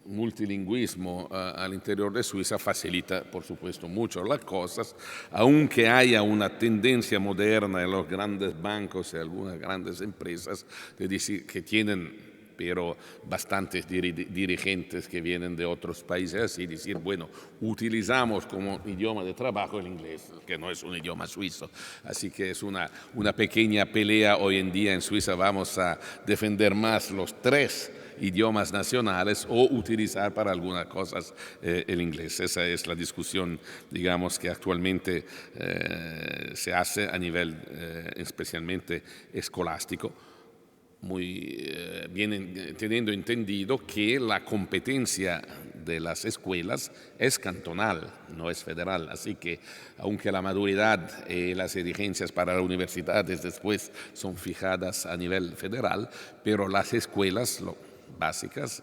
multilingüismo al interior de Suiza facilita, por supuesto, mucho las cosas, aunque haya una tendencia moderna en los grandes bancos y algunas grandes empresas de decir que tienen pero bastantes dirigentes que vienen de otros países y decir, bueno, utilizamos como idioma de trabajo el inglés, que no es un idioma suizo. Así que es una pequeña pelea hoy en día en Suiza. Vamos a defender más los 3 idiomas nacionales o utilizar para algunas cosas el inglés. Esa es la discusión, digamos, que actualmente se hace a nivel especialmente escolástico. Muy bien teniendo entendido que la competencia de las escuelas es cantonal, no es federal. Así que aunque la maduridad y las exigencias para las universidades después son fijadas a nivel federal, pero las escuelas básicas,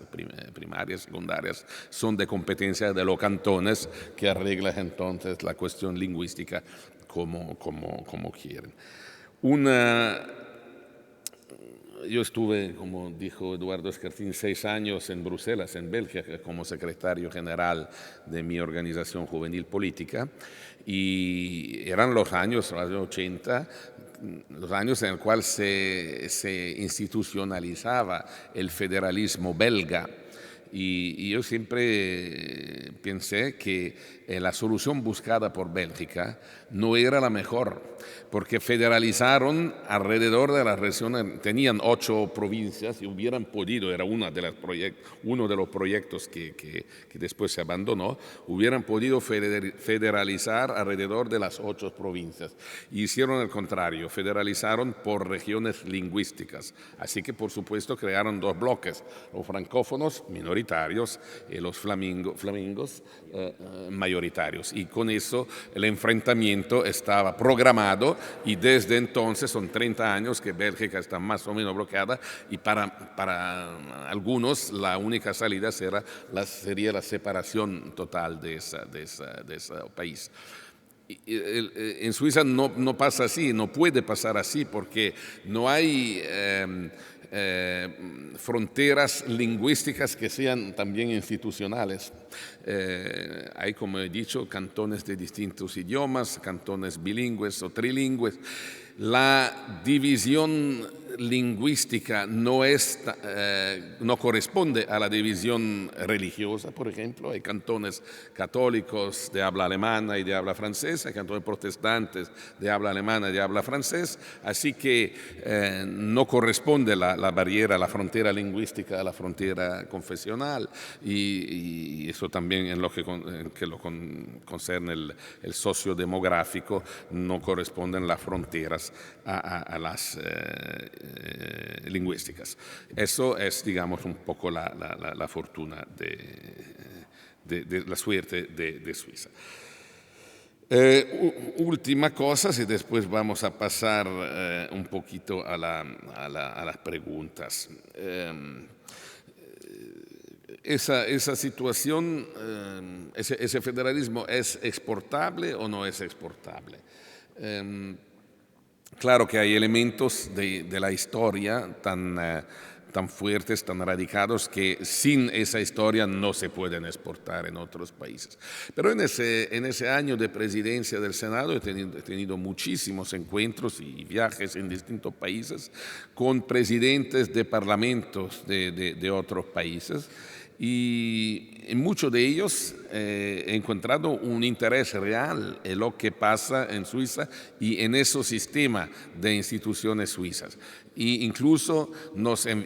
primarias, secundarias, son de competencia de los cantones que arreglan entonces la cuestión lingüística como quieren. Yo estuve, como dijo Eduardo Escartín, 6 años en Bruselas, en Bélgica, como secretario general de mi organización juvenil política, y eran los años 80, los años en los cuales se institucionalizaba el federalismo belga. Y yo siempre pensé que la solución buscada por Bélgica no era la mejor, porque federalizaron alrededor de las regiones, tenían 8 provincias y hubieran podido, era uno de los proyectos que después se abandonó, hubieran podido federalizar alrededor de las 8 provincias. Y hicieron el contrario, federalizaron por regiones lingüísticas. Así que, por supuesto, crearon 2 bloques, los francófonos minoritarios y los flamingos mayoritarios. Y con eso el enfrentamiento estaba programado y desde entonces son 30 años que Bélgica está más o menos bloqueada y para algunos la única salida sería la separación total de ese país. En Suiza no pasa así, no puede pasar así porque no hay fronteras lingüísticas que sean también institucionales. Hay, como he dicho, cantones de distintos idiomas, cantones bilingües o trilingües. La división lingüística no corresponde a la división religiosa, por ejemplo. Hay cantones católicos de habla alemana y de habla francesa, hay cantones protestantes de habla alemana y de habla francés, así que no corresponde la barrera, la frontera lingüística a la frontera confesional, y eso también en lo que concerne el sociodemográfico no corresponden las fronteras a las lingüísticas. Eso es, digamos, un poco la fortuna de la suerte de Suiza. Última cosa, y después vamos a pasar un poquito a las preguntas. Esa situación, ese federalismo, ¿es exportable o no es exportable? Claro que hay elementos de la historia tan fuertes, tan radicados, que sin esa historia no se pueden exportar en otros países. Pero en ese año de presidencia del Senado he tenido muchísimos encuentros y viajes en distintos países con presidentes de parlamentos de otros países. Y en muchos de ellos he encontrado un interés real en lo que pasa en Suiza y en ese sistema de instituciones suizas. E incluso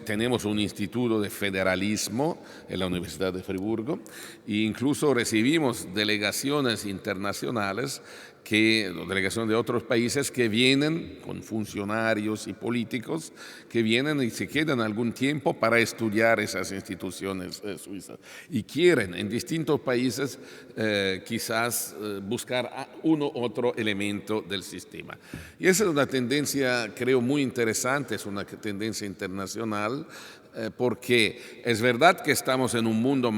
tenemos un instituto de federalismo en la Universidad de Friburgo, e incluso recibimos delegaciones internacionales, delegaciones de otros países que vienen con funcionarios y políticos que vienen y se quedan algún tiempo para estudiar esas instituciones suizas y quieren en distintos países quizás buscar uno u otro elemento del sistema. Y esa es una tendencia, creo, muy interesante, es una tendencia internacional, porque es verdad que estamos en un mundo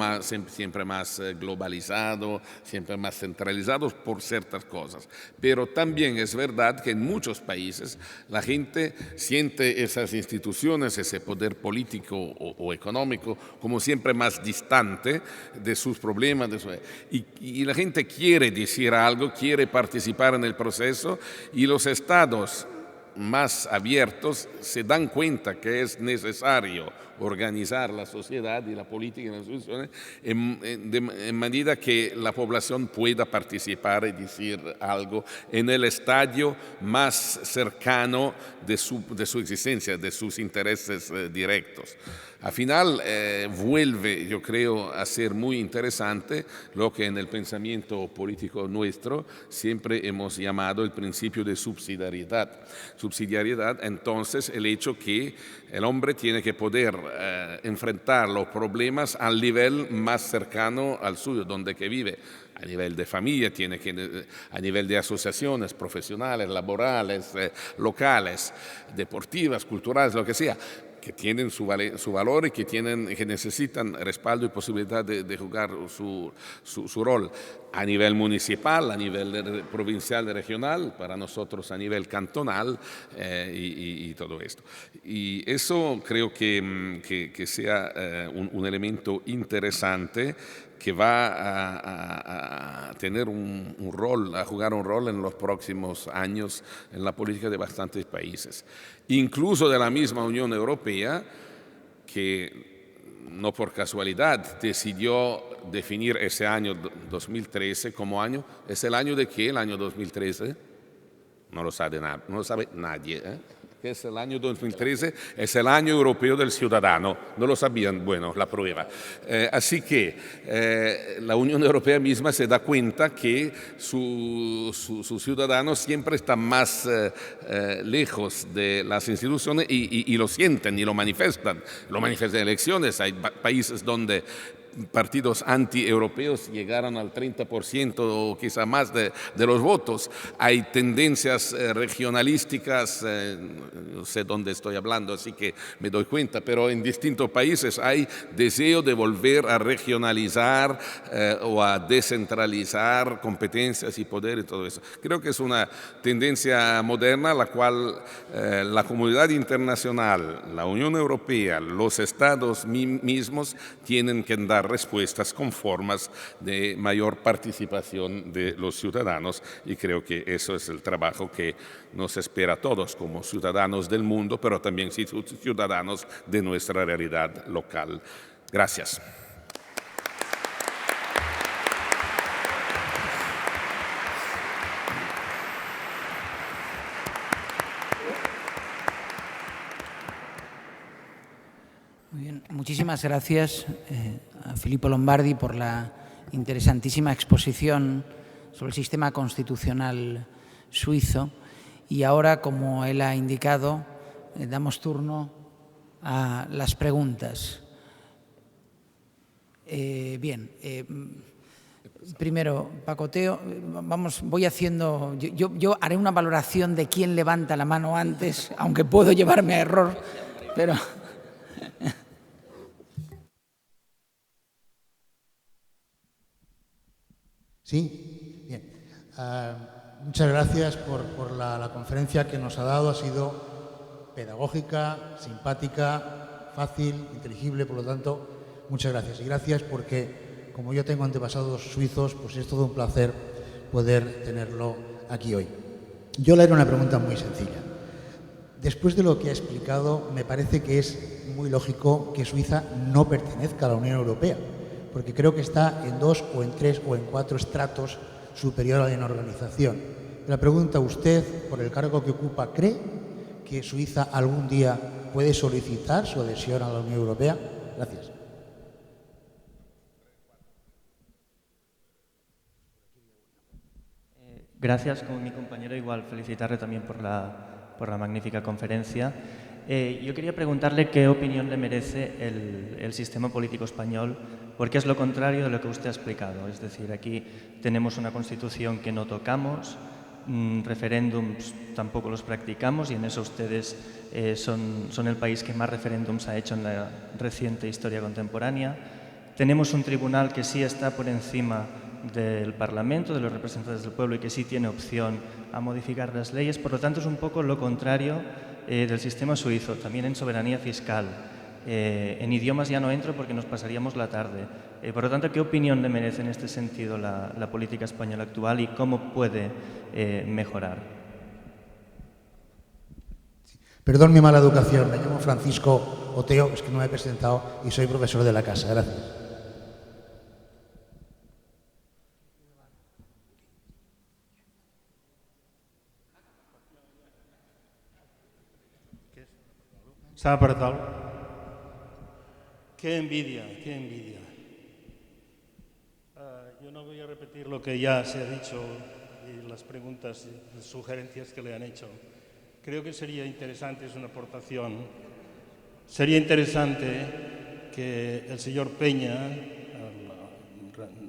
siempre más globalizado, siempre más centralizado por ciertas cosas, pero también es verdad que en muchos países la gente siente esas instituciones, ese poder político o económico como siempre más distante de sus problemas, y la gente quiere decir algo, quiere participar en el proceso, y los estados más abiertos se dan cuenta que es necesario organizar la sociedad y la política y las instituciones en medida que la población pueda participar y decir algo en el estadio más cercano de su existencia, de sus intereses directos. Al final vuelve, yo creo, a ser muy interesante lo que en el pensamiento político nuestro siempre hemos llamado el principio de subsidiariedad. Subsidiariedad, entonces, el hecho que el hombre tiene que poder enfrentar los problemas al nivel más cercano al suyo, donde que vive. A nivel de familia, a nivel de asociaciones profesionales, laborales, locales, deportivas, culturales, lo que sea, que tienen su valor y que necesitan respaldo y posibilidad de jugar su rol a nivel municipal, a nivel provincial y regional, para nosotros a nivel cantonal y todo esto. Y eso creo que sea un elemento interesante que va a tener a jugar un rol en los próximos años en la política de bastantes países, incluso de la misma Unión Europea, que no por casualidad decidió definir ese año 2013 como año. ¿Es el año de qué, el año 2013? No lo sabe nadie, ¿eh? Que es el año 2013, es el año europeo del ciudadano. No lo sabían, bueno, la prueba. Así que la Unión Europea misma se da cuenta que sus ciudadanos siempre están más lejos de las instituciones y lo sienten y lo manifiestan. Lo manifiestan en elecciones. Hay países donde partidos anti-europeos llegaron al 30% o quizá más de los votos. Hay tendencias regionalísticas, no sé dónde estoy hablando, así que me doy cuenta, pero en distintos países hay deseo de volver a regionalizar o a descentralizar competencias y poder y todo eso. Creo que es una tendencia moderna la cual la comunidad internacional, la Unión Europea, los estados mismos tienen que dar dar respuestas con formas de mayor participación de los ciudadanos, y creo que eso es el trabajo que nos espera a todos como ciudadanos del mundo, pero también ciudadanos de nuestra realidad local. Gracias. Muy bien. Muchísimas gracias a Filippo Lombardi por la interesantísima exposición sobre el sistema constitucional suizo. Y ahora, como él ha indicado, damos turno a las preguntas. Primero, pacoteo. Voy haciendo. Yo haré una valoración de quién levanta la mano antes, aunque puedo llevarme a error, pero. Sí, bien. Muchas gracias por la conferencia que nos ha dado. Ha sido pedagógica, simpática, fácil, inteligible, por lo tanto, muchas gracias. Y gracias porque, como yo tengo antepasados suizos, pues es todo un placer poder tenerlo aquí hoy. Yo le haré una pregunta muy sencilla. Después de lo que ha explicado, me parece que es muy lógico que Suiza no pertenezca a la Unión Europea, porque creo que está en 2 o en 3 o en 4 estratos superior a la organización. La pregunta, ¿usted, por el cargo que ocupa, cree que Suiza algún día puede solicitar su adhesión a la Unión Europea? Gracias. Gracias, como mi compañero, igual felicitarle también por la magnífica conferencia. Yo quería preguntarle qué opinión le merece el sistema político español, porque es lo contrario de lo que usted ha explicado. Es decir, aquí tenemos una Constitución que no tocamos, referéndums tampoco los practicamos, y en eso ustedes son el país que más referéndums ha hecho en la reciente historia contemporánea. Tenemos un tribunal que sí está por encima del Parlamento, de los representantes del pueblo, y que sí tiene opción a modificar las leyes. Por lo tanto, es un poco lo contrario del sistema suizo, también en soberanía fiscal. En idiomas ya no entro porque nos pasaríamos la tarde. Por lo tanto, ¿qué opinión le merece en este sentido la política española actual y cómo puede mejorar? Perdón mi mala educación, me llamo Francisco Oteo, es que no me he presentado y soy profesor de la casa. Gracias. S'ha apartat. Qué envidia, qué envidia. Yo no voy a repetir lo que ya se ha dicho y las preguntas y sugerencias que le han hecho. Creo que sería interesante, es una aportación, sería interesante que el señor Peña,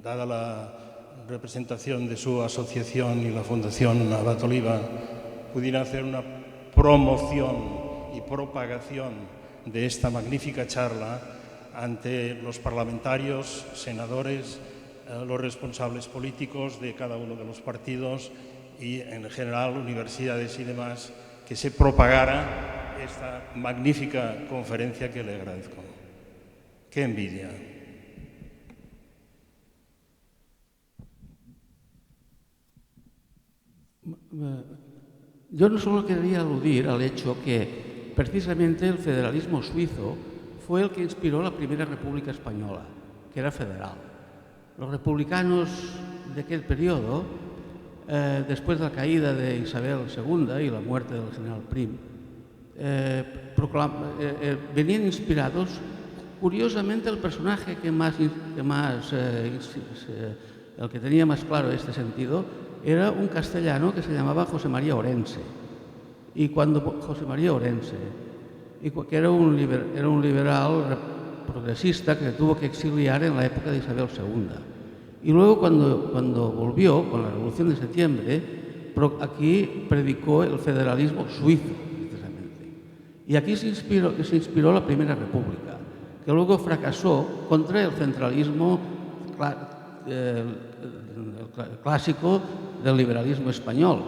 dada la representación de su asociación y la Fundación Abad Oliva, pudiera hacer una promoción y propagación de esta magnífica charla ante los parlamentarios, senadores, los responsables políticos de cada uno de los partidos y, en general, universidades y demás, que se propagara esta magnífica conferencia que le agradezco. ¡Qué envidia! Yo no solo quería aludir al hecho que precisamente el federalismo suizo fue el que inspiró la primera República Española, que era federal. Los republicanos de aquel periodo, después de la caída de Isabel II y la muerte del general Prim, venían inspirados, curiosamente, el personaje el que tenía más claro este sentido era un castellano que se llamaba José María Orense. Y cuando José María Orense, que era un liberal progresista que tuvo que exiliar en la época de Isabel II. Y luego cuando volvió con la Revolución de Septiembre, aquí predicó el federalismo suizo, precisamente. Y aquí se inspiró la Primera República, que luego fracasó contra el centralismo clásico del liberalismo español.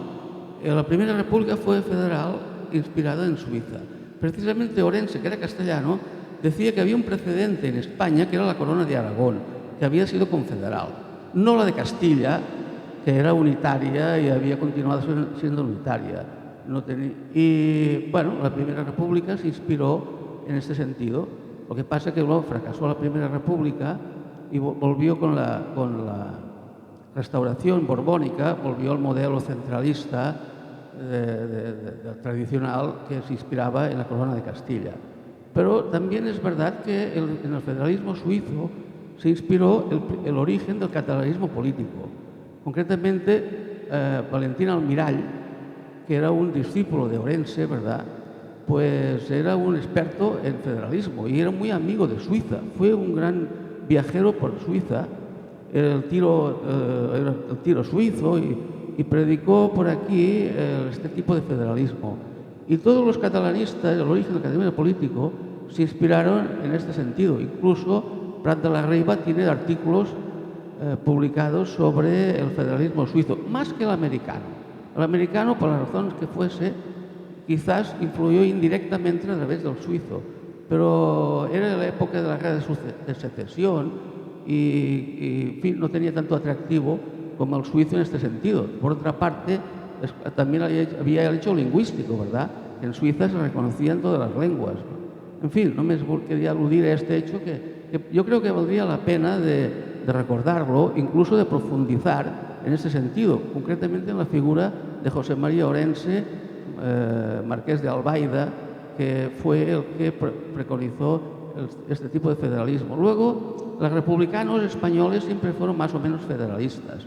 La Primera República fue federal, inspirada en Suiza. Precisamente Orense, que era castellano, decía que había un precedente en España que era la corona de Aragón, que había sido confederal, no la de Castilla, que era unitaria y había continuado siendo unitaria. Y bueno, la Primera República se inspiró en este sentido. Lo que pasa es que luego fracasó la Primera República y volvió con la restauración borbónica, volvió al modelo centralista tradicional que se inspiraba en la corona de Castilla. Pero también es verdad que en el federalismo suizo se inspiró el origen del catalanismo político. Concretamente, Valentín Almirall, que era un discípulo de Orense, ¿verdad?, pues era un experto en federalismo y era muy amigo de Suiza. Fue un gran viajero por Suiza, el tiro suizo, y predicó por aquí este tipo de federalismo. Y todos los catalanistas, el origen del catalanismo político, se inspiraron en este sentido. Incluso Prat de la Riba tiene artículos publicados sobre el federalismo suizo, más que el americano. El americano, por las razones que fuese, quizás influyó indirectamente a través del suizo, pero era la época de la guerra de secesión y en fin, no tenía tanto atractivo como el suizo en este sentido. Por otra parte, también había el hecho lingüístico, ¿verdad? Que en Suiza se reconocían todas las lenguas. En fin, no me quería aludir a este hecho que yo creo que valdría la pena de recordarlo, incluso de profundizar en ese sentido, concretamente en la figura de José María Orense, marqués de Albaida, que fue el que preconizó este tipo de federalismo. Luego, los republicanos españoles siempre fueron más o menos federalistas,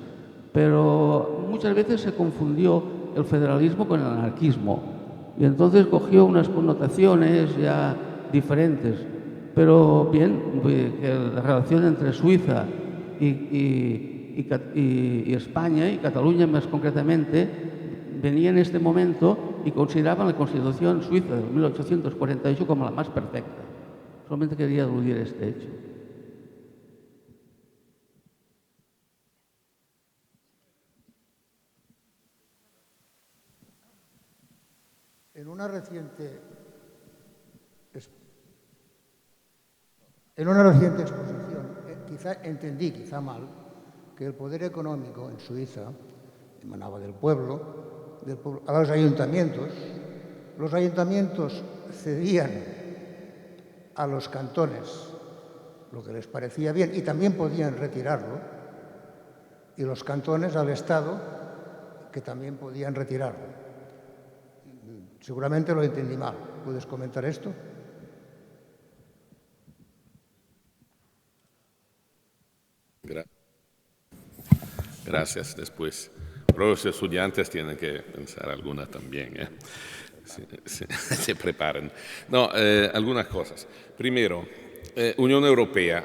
pero muchas veces se confundió el federalismo con el anarquismo y entonces cogió unas connotaciones ya diferentes. Pero bien, la relación entre Suiza y España, y Cataluña más concretamente, venía en este momento y consideraban la Constitución suiza de 1848 como la más perfecta. Solamente quería aludir a este hecho. En una reciente exposición, quizá mal, que el poder económico en Suiza emanaba del pueblo, a los ayuntamientos. Los ayuntamientos cedían a los cantones lo que les parecía bien y también podían retirarlo, y los cantones al Estado, que también podían retirarlo. Seguramente lo entendí mal. ¿Puedes comentar esto? Gracias. Después, los estudiantes tienen que pensar alguna también. Se preparan. No, algunas cosas. Primero, Unión Europea.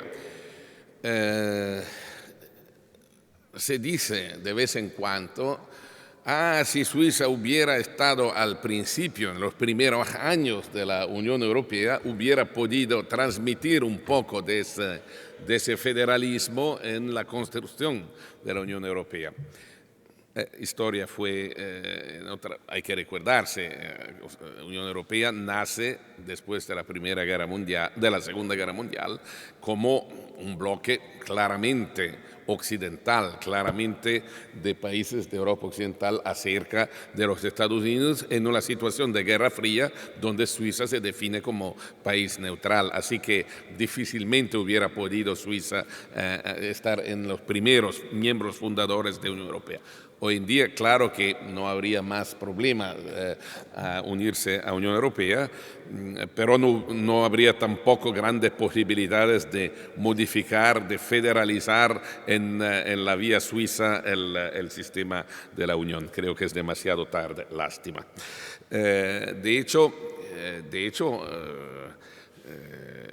Se dice de vez en cuando, si Suiza hubiera estado al principio, en los primeros años de la Unión Europea, hubiera podido transmitir un poco de ese federalismo en la construcción de la Unión Europea. Historia fue, hay que recordarse, la Unión Europea nace después de la Segunda Guerra Mundial, como un bloque claramente occidental, claramente de países de Europa Occidental acerca de los Estados Unidos, en una situación de Guerra Fría donde Suiza se define como país neutral. Así que difícilmente hubiera podido Suiza estar en los primeros miembros fundadores de la Unión Europea. Hoy en día, claro que no habría más problema a unirse a la Unión Europea, pero no habría tampoco grandes posibilidades de modificar, de federalizar en la vía suiza el sistema de la Unión. Creo que es demasiado tarde, lástima. De hecho,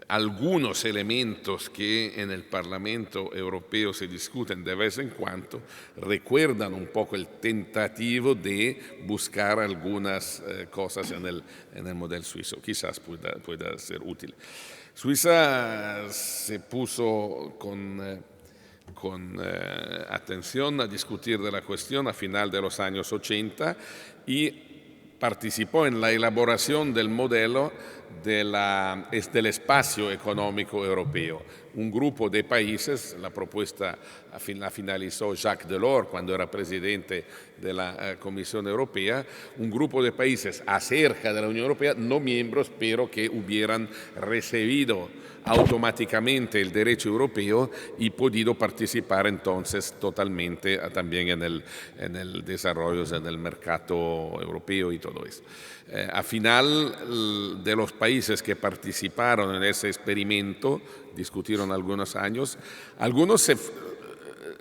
algunos elementos que en el Parlamento Europeo se discuten de vez en cuando recuerdan un poco el tentativo de buscar algunas cosas en el modelo suizo. Quizás pueda ser útil. Suiza se puso con atención a discutir de la cuestión a final de los años 80 y participó en la elaboración del modelo del espacio económico europeo. Un grupo de países, la propuesta la finalizó Jacques Delors cuando era presidente de la Comisión Europea, un grupo de países acerca de la Unión Europea, no miembros, pero que hubieran recibido automáticamente el derecho europeo y podido participar entonces totalmente también en el desarrollo del mercado europeo y todo eso. Al final, de los países que participaron en ese experimento, discutieron algunos años, algunos se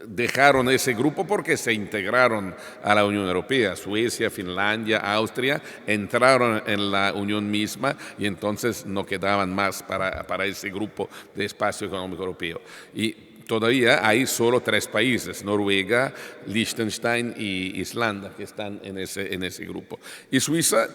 dejaron ese grupo porque se integraron a la Unión Europea. Suecia, Finlandia, Austria entraron en la Unión misma y entonces no quedaban más para ese grupo de espacio económico europeo. Y todavía hay solo 3 países, Noruega, Liechtenstein y Islandia, que están en ese grupo. Y Suiza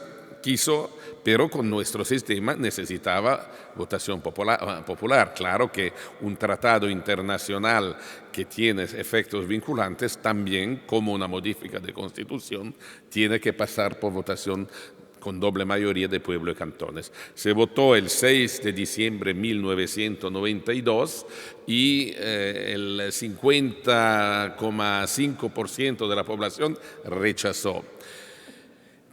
quiso, pero con nuestro sistema necesitaba votación popular. Claro que un tratado internacional que tiene efectos vinculantes también, como una modificación de constitución, tiene que pasar por votación con doble mayoría de pueblo y cantones. Se votó el 6 de diciembre de 1992 y el 50,5% de la población rechazó.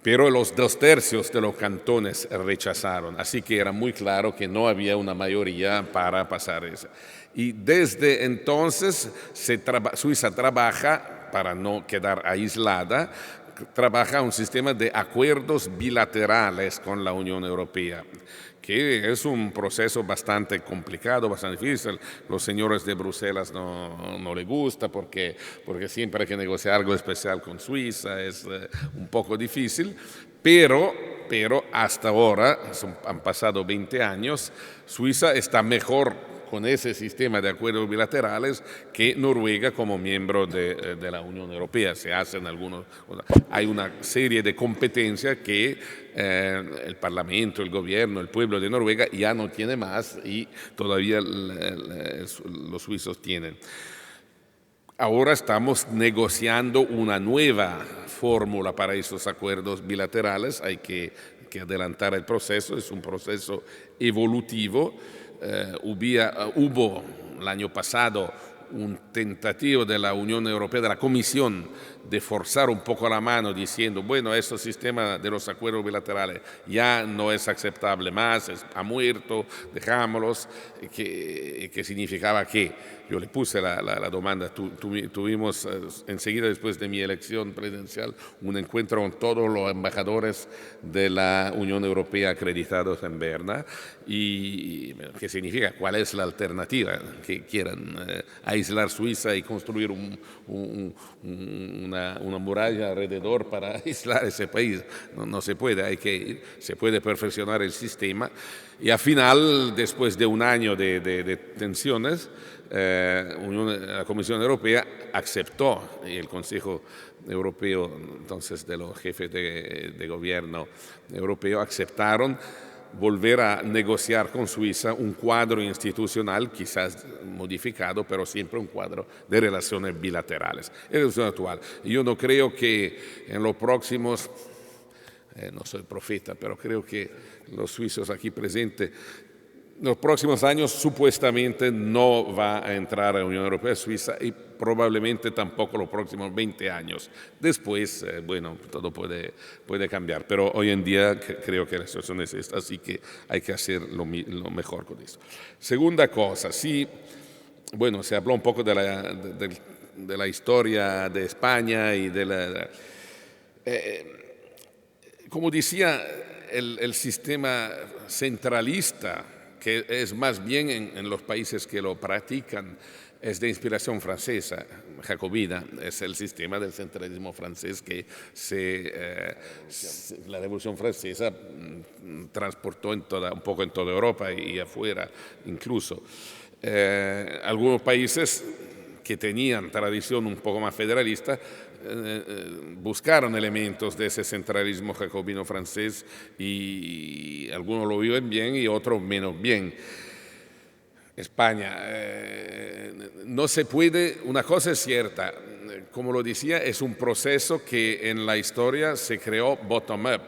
Pero los 2/3 de los cantones rechazaron, así que era muy claro que no había una mayoría para pasar eso. Y desde entonces Suiza trabaja, para no quedar aislada, trabaja un sistema de acuerdos bilaterales con la Unión Europea, que es un proceso bastante complicado, bastante difícil. Los señores de Bruselas no les gusta porque siempre hay que negociar algo especial con Suiza, es un poco difícil, pero hasta ahora, han pasado 20 años, Suiza está mejor con ese sistema de acuerdos bilaterales que Noruega como miembro de la Unión Europea. Se hacen hay una serie de competencias que el Parlamento, el gobierno, el pueblo de Noruega ya no tiene más y todavía los suizos tienen. Ahora estamos negociando una nueva fórmula para esos acuerdos bilaterales. Hay que adelantar el proceso, es un proceso evolutivo. Hubo el año pasado un tentativo de la Unión Europea, de la Comisión, de forzar un poco la mano diciendo, bueno, este sistema de los acuerdos bilaterales ya no es aceptable más, ha muerto, dejámoslos, que significaba que yo le puse la demanda, tuvimos enseguida después de mi elección presidencial un encuentro con todos los embajadores de la Unión Europea acreditados en Berna, y ¿qué significa? ¿Cuál es la alternativa? Que quieran aislar Suiza y construir una muralla alrededor para aislar ese país. No se puede, se puede perfeccionar el sistema. Y al final, después de un año de tensiones, la Comisión Europea aceptó, y el Consejo Europeo, entonces de los jefes de gobierno europeo, aceptaron volver a negociar con Suiza un cuadro institucional, quizás modificado, pero siempre un cuadro de relaciones bilaterales. Es la situación actual. Yo no creo que en los próximos, no soy profeta, pero creo que los suizos aquí presentes, en los próximos años supuestamente no va a entrar a la Unión Europea Suiza y probablemente tampoco los próximos 20 años. Después, bueno, todo puede cambiar, pero hoy en día creo que la situación es esta, así que hay que hacer lo mejor con eso. Segunda cosa, sí, bueno, se habló un poco de la historia de España y como decía, el sistema centralista, que es más bien en los países que lo practican, es de inspiración francesa, jacobina, es el sistema del centralismo francés que la Revolución Francesa transportó un poco en toda Europa y afuera incluso. Algunos países que tenían tradición un poco más federalista buscaron elementos de ese centralismo jacobino francés y algunos lo viven bien y otros menos bien. España, no se puede, una cosa es cierta, como lo decía, es un proceso que en la historia se creó bottom-up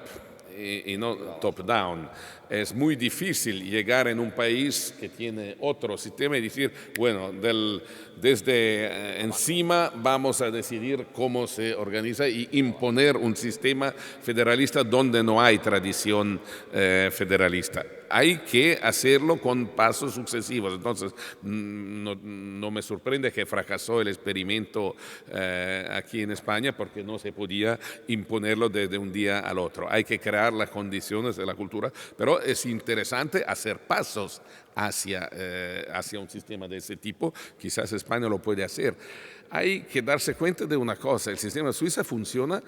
y no top-down. es muy difícil llegar en un país que tiene otro sistema y decir, bueno, desde encima vamos a decidir cómo se organiza y imponer un sistema federalista donde no hay tradición federalista. Hay que hacerlo con pasos sucesivos. Entonces, no me sorprende que fracasó el experimento aquí en España porque no se podía imponerlo desde un día al otro. Hay que crear las condiciones de la cultura, pero es interesante hacer pasos hacia un sistema de ese tipo. Quizás España lo puede hacer. Hay que darse cuenta de una cosa, el sistema suizo funciona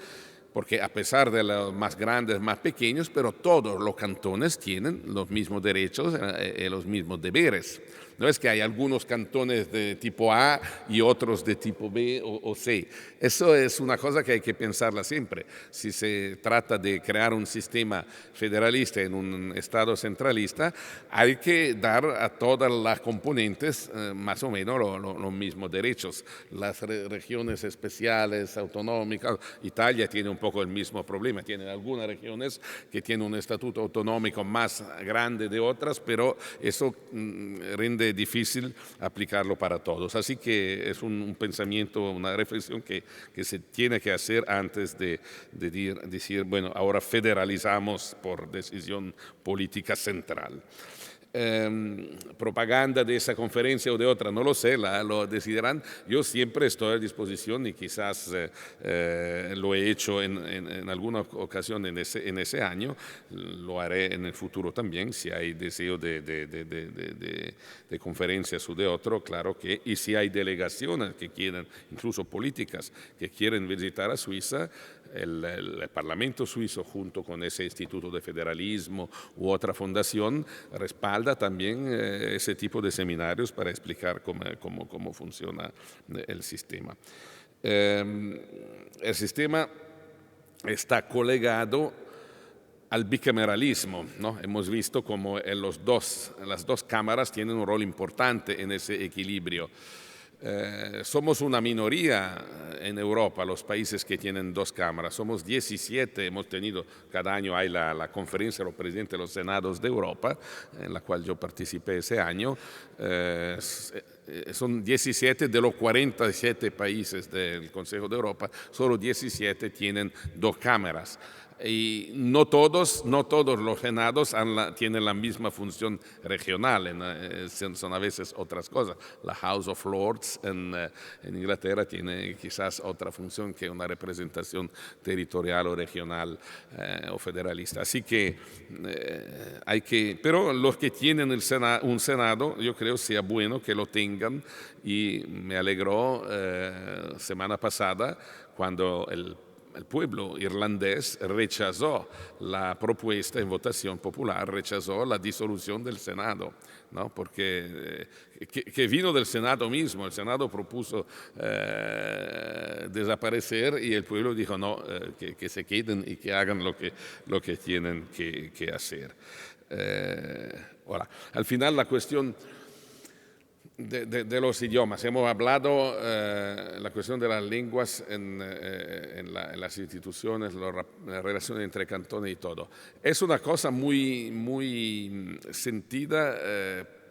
porque a pesar de los más grandes, más pequeños, pero todos los cantones tienen los mismos derechos y los mismos deberes. No es que hay algunos cantones de tipo A y otros de tipo B o C. Eso es una cosa que hay que pensarla siempre. Si se trata de crear un sistema federalista en un estado centralista, hay que dar a todas las componentes más o menos los mismos derechos. Las regiones especiales, autonómicas, Italia tiene un poco el mismo problema. Tiene algunas regiones que tienen un estatuto autonómico más grande de otras, pero eso rende difícil aplicarlo para todos. Así que es un pensamiento, una reflexión que se tiene que hacer antes de decir, bueno, ahora federalizamos por decisión política central. Propaganda de esa conferencia o de otra, no lo sé, lo decidirán. Yo siempre estoy a disposición y quizás lo he hecho en alguna ocasión en ese año, lo haré en el futuro también, si hay deseo de conferencias o de otro, claro que, y si hay delegaciones que quieren, incluso políticas, que quieren visitar a Suiza, el Parlamento suizo junto con ese Instituto de Federalismo u otra fundación respalda también ese tipo de seminarios para explicar cómo funciona el sistema. El sistema está colegado al bicameralismo, ¿no? Hemos visto cómo las dos cámaras tienen un rol importante en ese equilibrio. Somos una minoría en Europa, los países que tienen dos cámaras. Somos 17, hemos tenido, cada año hay la conferencia de los presidentes de los senados de Europa, en la cual yo participé ese año. Son 17 de los 47 países del Consejo de Europa, solo 17 tienen dos cámaras. Y no todos los senados tienen la misma función regional, son a veces otras cosas. La House of Lords en Inglaterra tiene quizás otra función que una representación territorial o regional o federalista. Así que pero los que tienen un senado, yo creo sea bueno que lo tengan, y me alegró semana pasada cuando el pueblo irlandés rechazó la propuesta en votación popular, rechazó la disolución del Senado, ¿no? Porque que vino del Senado mismo. El Senado propuso desaparecer y el pueblo dijo no, que se queden y que hagan lo que tienen que hacer. Ahora, al final la cuestión de los idiomas. Hemos hablado la cuestión de las lenguas en las instituciones, la relación entre cantones y todo. Es una cosa muy, muy sentida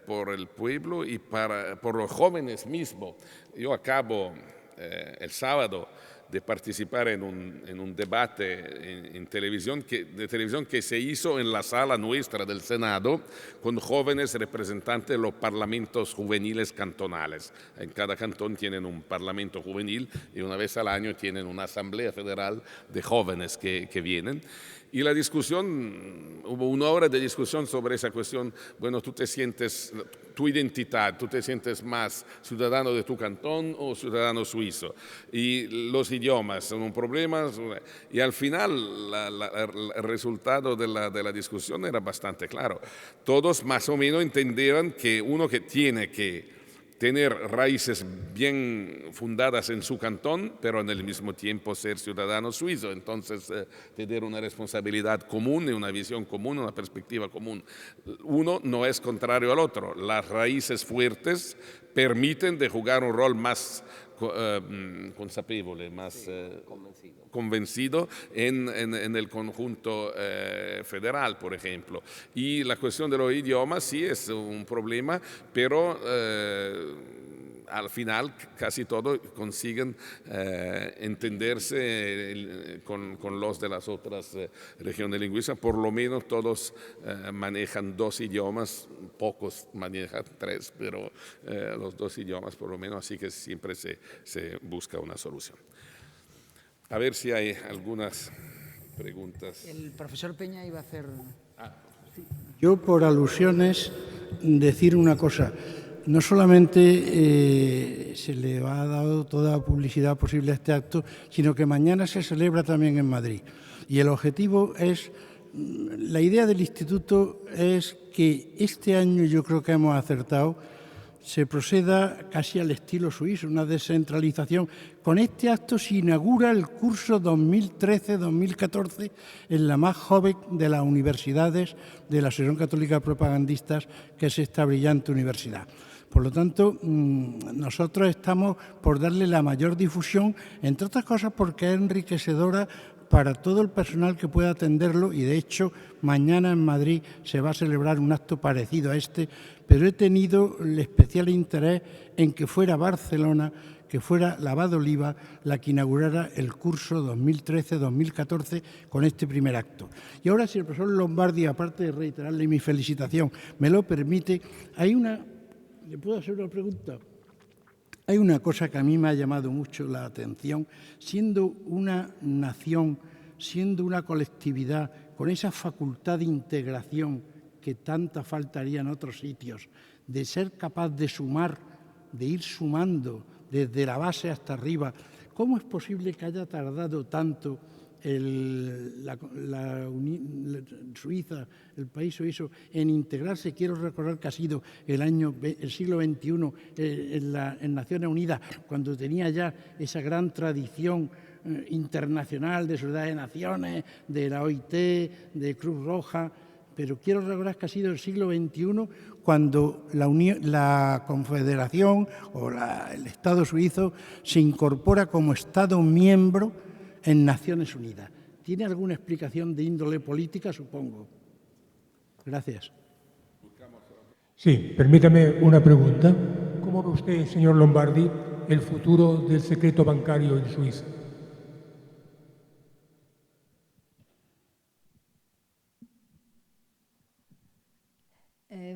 por el pueblo y por los jóvenes mismos. Yo acabo el sábado de participar en un debate en televisión que se hizo en la sala nuestra del Senado con jóvenes representantes de los parlamentos juveniles cantonales. En cada cantón tienen un parlamento juvenil y una vez al año tienen una asamblea federal de jóvenes que vienen. Y la discusión, hubo una hora de discusión sobre esa cuestión. Bueno, tú te sientes, tu identidad, tú te sientes más ciudadano de tu cantón o ciudadano suizo. Y los idiomas son un problema. Y al final el resultado de la discusión era bastante claro. Todos más o menos entendieron que uno que tiene que tener raíces bien fundadas en su cantón, pero en el mismo tiempo ser ciudadano suizo. Entonces, tener una responsabilidad común y una visión común, una perspectiva común. Uno no es contrario al otro. Las raíces fuertes permiten de jugar un rol más consapevole, más convencido en el conjunto federal, por ejemplo. Y la cuestión de los idiomas sí es un problema, pero al final casi todos consiguen entenderse con los de las otras regiones lingüísticas. Por lo menos todos manejan 2 idiomas, pocos manejan 3, pero los 2 idiomas por lo menos, así que siempre se busca una solución. A ver si hay algunas preguntas. El profesor Peña iba a hacer... Yo, por alusiones, decir una cosa. No solamente se le ha dado toda publicidad posible a este acto, sino que mañana se celebra también en Madrid. Y el objetivo es, la idea del instituto es que este año yo creo que hemos acertado, se proceda casi al estilo suizo, una descentralización. Con este acto se inaugura el curso 2013-2014 en la más joven de las universidades de la Asociación Católica de Propagandistas, que es esta brillante universidad. Por lo tanto, nosotros estamos por darle la mayor difusión, entre otras cosas porque es enriquecedora para todo el personal que pueda atenderlo, y de hecho mañana en Madrid se va a celebrar un acto parecido a este, pero he tenido el especial interés en que fuera Barcelona, que fuera la Abad Oliva la que inaugurara el curso 2013-2014 con este primer acto. Y ahora, si el profesor Lombardi, aparte de reiterarle mi felicitación, me lo permite, ¿le puedo hacer una pregunta? Hay una cosa que a mí me ha llamado mucho la atención, siendo una nación, siendo una colectividad, con esa facultad de integración que tanta faltaría en otros sitios, de ser capaz de sumar, de ir sumando desde la base hasta arriba. ¿Cómo es posible que haya tardado tanto Suiza, el país suizo, en integrarse? Quiero recordar que ha sido el siglo XXI en Naciones Unidas, cuando tenía ya esa gran tradición internacional de Sociedad de Naciones, de la OIT, de Cruz Roja, pero quiero recordar que ha sido el siglo XXI cuando la Confederación o el Estado suizo se incorpora como Estado miembro en Naciones Unidas. ¿Tiene alguna explicación de índole política, supongo? Gracias. Sí, permítame una pregunta. ¿Cómo ve usted, señor Lombardi, el futuro del secreto bancario en Suiza?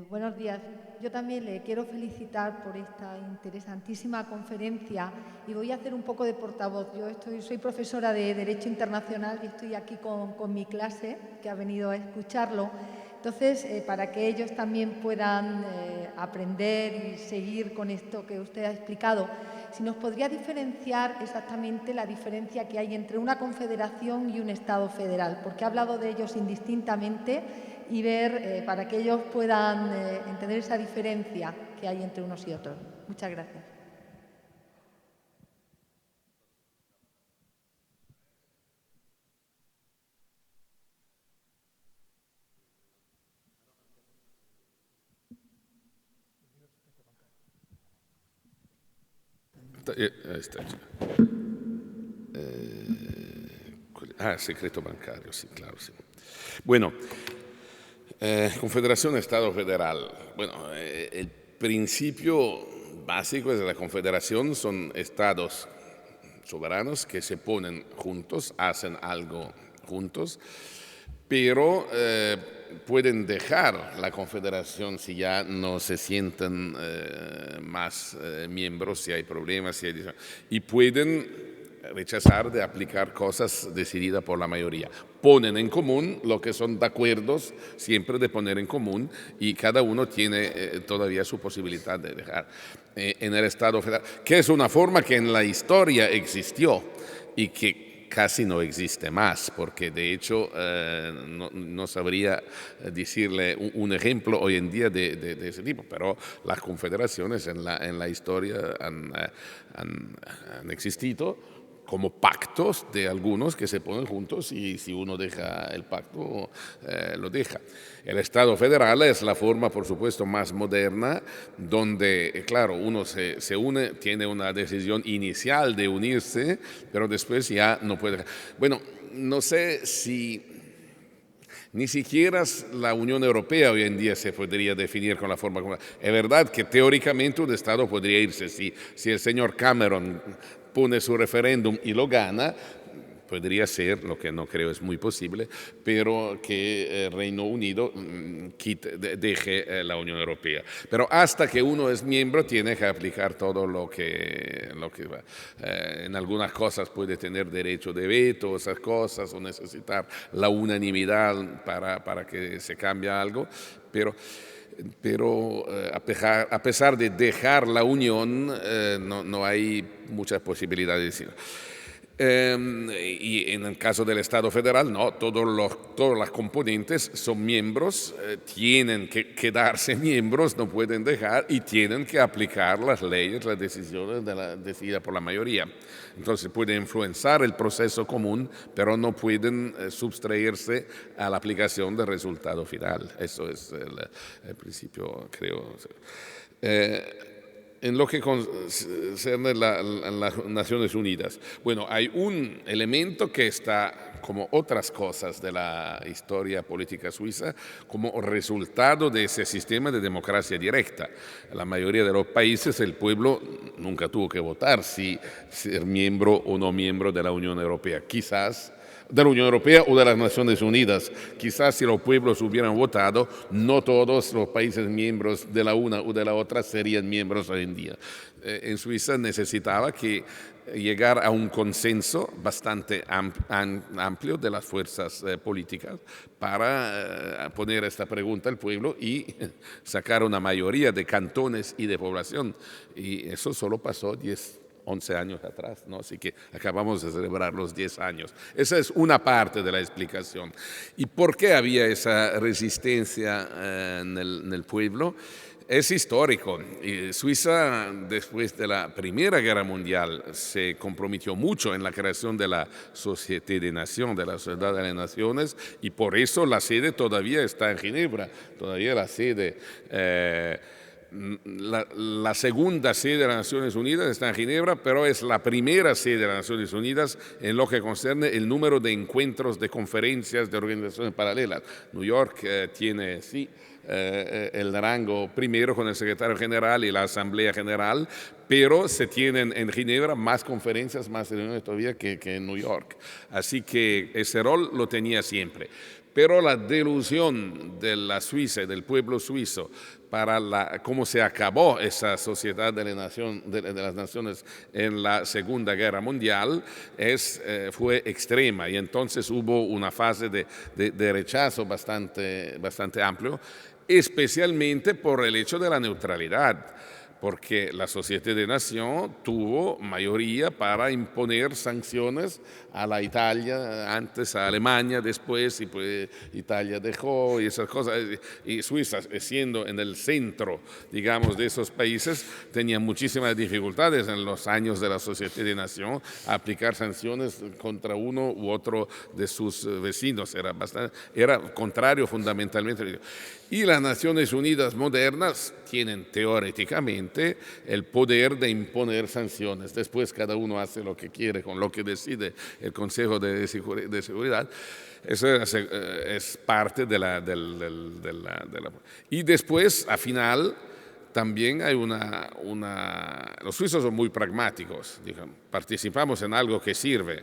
Buenos días. Yo también le quiero felicitar por esta interesantísima conferencia y voy a hacer un poco de portavoz. Yo soy profesora de Derecho Internacional y estoy aquí con mi clase, que ha venido a escucharlo. Entonces, para que ellos también puedan aprender y seguir con esto que usted ha explicado, si nos podría diferenciar exactamente la diferencia que hay entre una confederación y un Estado federal, porque ha hablado de ellos indistintamente, y ver para que ellos puedan entender esa diferencia que hay entre unos y otros. Muchas gracias. Secreto bancario, sí, claro, sí. Bueno, Confederación Estado Federal. Bueno, el principio básico de la Confederación son estados soberanos que se ponen juntos, hacen algo juntos, pero pueden dejar la Confederación si ya no se sienten más miembros, si hay problemas, y pueden rechazar de aplicar cosas decididas por la mayoría. Ponen en común lo que son de acuerdos, siempre de poner en común, y cada uno tiene todavía su posibilidad de dejar. En el Estado federal, que es una forma que en la historia existió y que casi no existe más, porque de hecho no sabría decirle un ejemplo hoy en día de ese tipo, pero las confederaciones en la historia han existido, como pactos de algunos que se ponen juntos y si uno deja el pacto, lo deja. El Estado federal es la forma, por supuesto, más moderna, donde, claro, uno se une, tiene una decisión inicial de unirse, pero después ya no puede. Bueno, no sé si ni siquiera la Unión Europea hoy en día se podría definir con la forma como. Es verdad que teóricamente un Estado podría irse si el señor Cameron pone su referéndum y lo gana, podría ser, lo que no creo es muy posible, pero que el Reino Unido deje la Unión Europea. Pero hasta que uno es miembro tiene que aplicar todo lo que va. En algunas cosas puede tener derecho de veto, esas cosas, o necesitar la unanimidad para que se cambie algo, pero a pesar de dejar la Unión, no hay muchas posibilidades de decirlo. Y en el caso del Estado federal, no, todas las componentes son miembros, tienen que quedarse miembros, no pueden dejar y tienen que aplicar las leyes, las decisiones decididas por la mayoría. Entonces pueden influenciar el proceso común, pero no pueden sustraerse a la aplicación del resultado final. Eso es el principio, creo. En lo que concerne a las Naciones Unidas, bueno, hay un elemento que está, como otras cosas de la historia política suiza, como resultado de ese sistema de democracia directa. En la mayoría de los países el pueblo nunca tuvo que votar si ser miembro o no miembro de la Unión Europea. Quizás de la Unión Europea o de las Naciones Unidas. Quizás si los pueblos hubieran votado, no todos los países miembros de la una o de la otra serían miembros hoy en día. En Suiza necesitaba que llegar a un consenso bastante amplio de las fuerzas políticas para poner esta pregunta al pueblo y sacar una mayoría de cantones y de población. Y eso solo pasó 11 años atrás, ¿no? Así que acabamos de celebrar los 10 años. Esa es una parte de la explicación. ¿Y por qué había esa resistencia en el pueblo? Es histórico. Suiza, después de la Primera Guerra Mundial, se comprometió mucho en la creación de la Société des Nations, de la Sociedad de las Naciones, y por eso la sede todavía está en Ginebra, todavía la sede. La segunda sede de las Naciones Unidas está en Ginebra, pero es la primera sede de las Naciones Unidas en lo que concerne el número de encuentros, de conferencias, de organizaciones paralelas. New York tiene, sí, el rango primero con el secretario general y la Asamblea General, pero se tienen en Ginebra más conferencias, más reuniones todavía que en New York. Así que ese rol lo tenía siempre. Pero la delusión de la Suiza y del pueblo suizo para cómo se acabó esa sociedad de las naciones en la Segunda Guerra Mundial fue extrema y entonces hubo una fase de rechazo bastante amplio, especialmente por el hecho de la neutralidad, porque la Société des Nations tuvo mayoría para imponer sanciones a la Italia, antes a Alemania, después, y pues Italia dejó y esas cosas. Y Suiza, siendo en el centro, digamos, de esos países, tenía muchísimas dificultades en los años de la Société des Nations a aplicar sanciones contra uno u otro de sus vecinos. Era contrario fundamentalmente. Y las Naciones Unidas modernas tienen teóricamente el poder de imponer sanciones. Después cada uno hace lo que quiere con lo que decide el Consejo de Seguridad. Eso es parte de la... Y después, al final, también hay Los suizos son muy pragmáticos. Digamos, participamos en algo que sirve.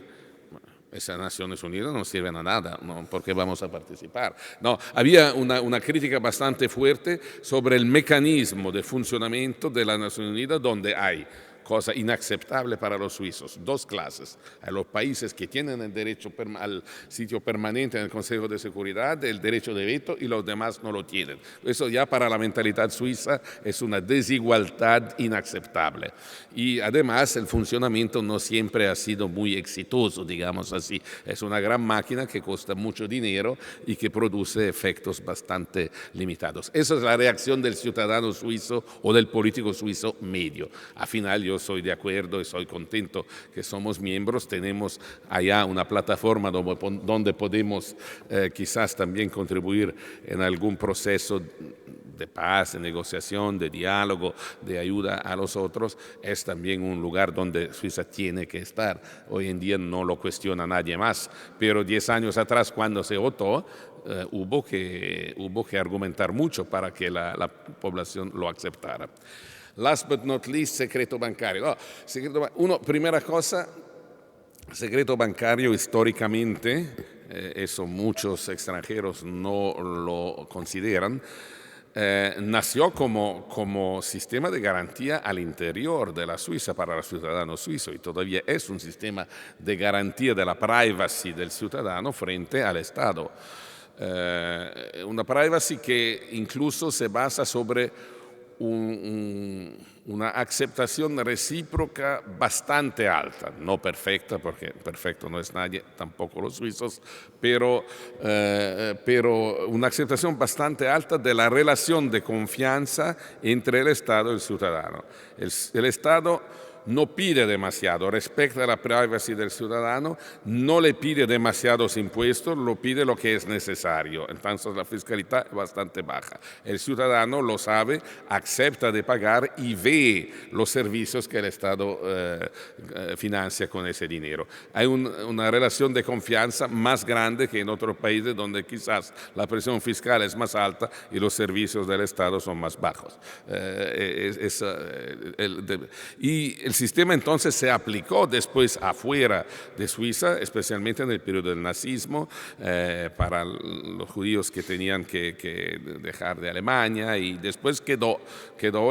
Esas Naciones Unidas no sirven a nada, ¿no? ¿Por qué vamos a participar? No, había una crítica bastante fuerte sobre el mecanismo de funcionamiento de las Naciones Unidas, donde hay cosa inaceptable para los suizos, dos clases: a los países que tienen el derecho al sitio permanente en el Consejo de Seguridad, el derecho de veto, y los demás no lo tienen. Eso ya para la mentalidad suiza es una desigualdad inaceptable. Y además el funcionamiento no siempre ha sido muy exitoso, digamos así. Es una gran máquina que cuesta mucho dinero y que produce efectos bastante limitados. Esa es la reacción del ciudadano suizo o del político suizo medio. Al final yo yo soy de acuerdo y soy contento que somos miembros. Tenemos allá una plataforma donde podemos quizás también contribuir en algún proceso de paz, de negociación, de diálogo, de ayuda a los otros. Es también un lugar donde Suiza tiene que estar. Hoy en día no lo cuestiona nadie más, pero 10 años atrás, cuando se votó, hubo que argumentar mucho para que la población lo aceptara. Last but not least, secreto bancario. Primera cosa, secreto bancario históricamente, eso muchos extranjeros no lo consideran, nació como sistema de garantía al interior de la Suiza para los ciudadanos suizos y todavía es un sistema de garantía de la privacy del ciudadano frente al Estado. Una privacy que incluso se basa sobre una aceptación recíproca bastante alta, no perfecta, porque perfecto no es nadie, tampoco los suizos, pero una aceptación bastante alta de la relación de confianza entre el Estado y el ciudadano. El Estado no pide demasiado, respeta la privacy del ciudadano, no le pide demasiados impuestos, lo pide lo que es necesario. Entonces la fiscalidad es bastante baja. El ciudadano lo sabe, acepta de pagar y ve los servicios que el Estado financia con ese dinero. Hay una relación de confianza más grande que en otros países donde quizás la presión fiscal es más alta y los servicios del Estado son más bajos. Y el sistema entonces se aplicó después afuera de Suiza, especialmente en el periodo del nazismo, para los judíos que tenían que dejar de Alemania, y después quedó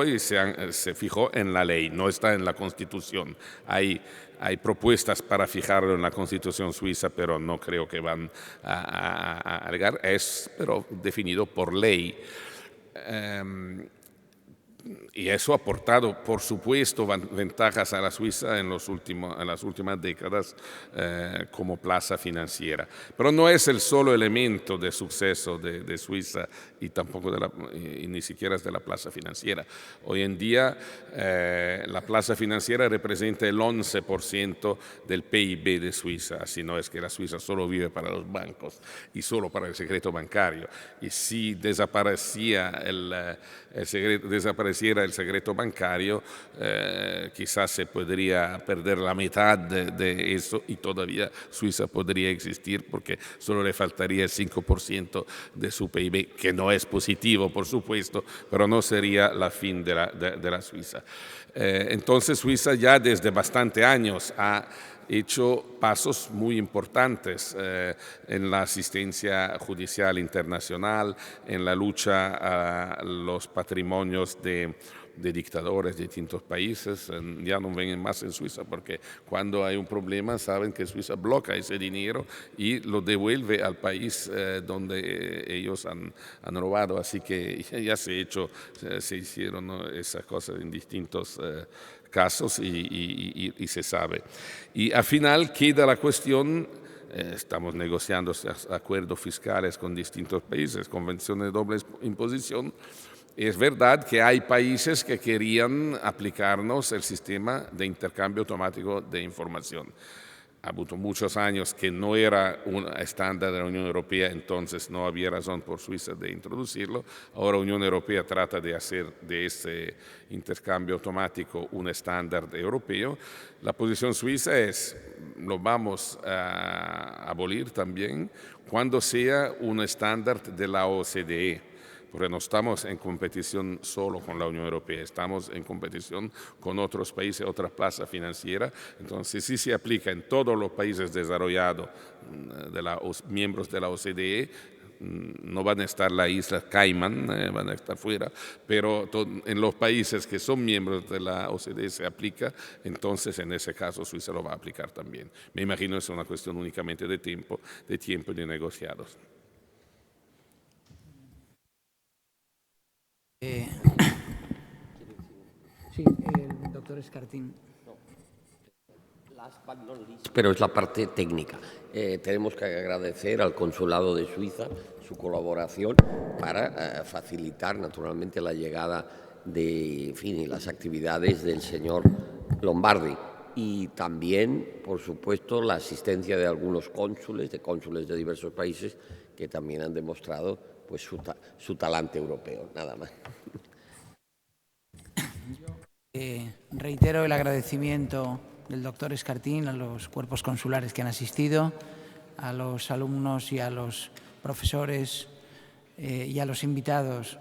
y se fijó en la ley, no está en la Constitución. Hay propuestas para fijarlo en la Constitución suiza, pero no creo que van a llegar. Es pero definido por ley. Y eso ha aportado, por supuesto, ventajas a la Suiza en las últimas décadas como plaza financiera. Pero no es el solo elemento de suceso de Suiza y tampoco ni siquiera es de la plaza financiera. Hoy en día la plaza financiera representa el 11% del PIB de Suiza. Así no es que la Suiza solo vive para los bancos y solo para el secreto bancario. Y si desapareciera el secreto bancario, quizás se podría perder la mitad de eso y todavía Suiza podría existir porque solo le faltaría el 5% de su PIB, que no es positivo, por supuesto, pero no sería la fin de la Suiza. Entonces Suiza ya desde bastante años ha hecho pasos muy importantes en la asistencia judicial internacional, en la lucha a los patrimonios de dictadores de distintos países. Ya no ven más en Suiza porque cuando hay un problema saben que Suiza bloquea ese dinero y lo devuelve al país donde ellos han robado. Así que ya se hicieron esas cosas en distintos casos y se sabe. Y al final queda la cuestión. Estamos negociando acuerdos fiscales con distintos países, convenciones de doble imposición. Es verdad que hay países que querían aplicarnos el sistema de intercambio automático de información. Ha habido muchos años que no era un estándar de la Unión Europea, entonces no había razón por Suiza de introducirlo. Ahora la Unión Europea trata de hacer de ese intercambio automático un estándar europeo. La posición suiza es, lo vamos a abolir también cuando sea un estándar de la OCDE. Porque no estamos en competición solo con la Unión Europea, estamos en competición con otros países, otras plazas financieras. Entonces, si se aplica en todos los países desarrollados, miembros de la OCDE, no van a estar las Islas Caimán, van a estar fuera, pero en los países que son miembros de la OCDE se aplica, entonces en ese caso Suiza lo va a aplicar también. Me imagino que es una cuestión únicamente de tiempo y de negociados. Sí, el doctor Escartín. Pero es la parte técnica. Tenemos que agradecer al Consulado de Suiza su colaboración para facilitar naturalmente la llegada de las actividades del señor Lombardi. Y también, por supuesto, la asistencia de algunos cónsules de diversos países que también han demostrado pues, su talante europeo, nada más. Reitero el agradecimiento del doctor Escartín a los cuerpos consulares que han asistido, a los alumnos y a los profesores y a los invitados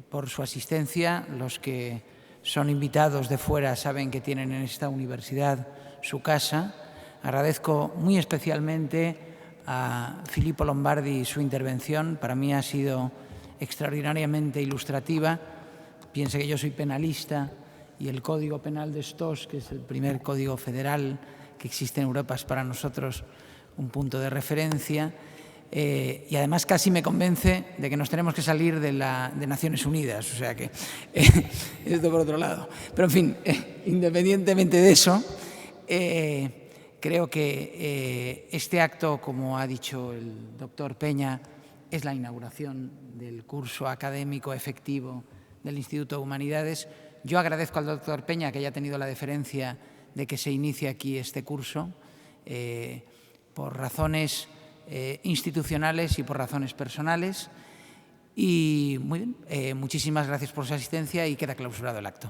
por su asistencia. Los que son invitados de fuera saben que tienen en esta universidad su casa. Agradezco muy especialmente a Filippo Lombardi su intervención. Para mí ha sido extraordinariamente ilustrativa. Piense que yo soy penalista y el Código Penal de Stós, que es el primer código federal que existe en Europa, es para nosotros un punto de referencia. Y además casi me convence de que nos tenemos que salir de Naciones Unidas, o sea que esto por otro lado. Pero en fin, independientemente de eso, creo que este acto, como ha dicho el doctor Peña, es la inauguración del curso académico efectivo del Instituto de Humanidades. Yo agradezco al doctor Peña que haya tenido la deferencia de que se inicie aquí este curso por razones institucionales y por razones personales. Y muy bien, muchísimas gracias por su asistencia y queda clausurado el acto.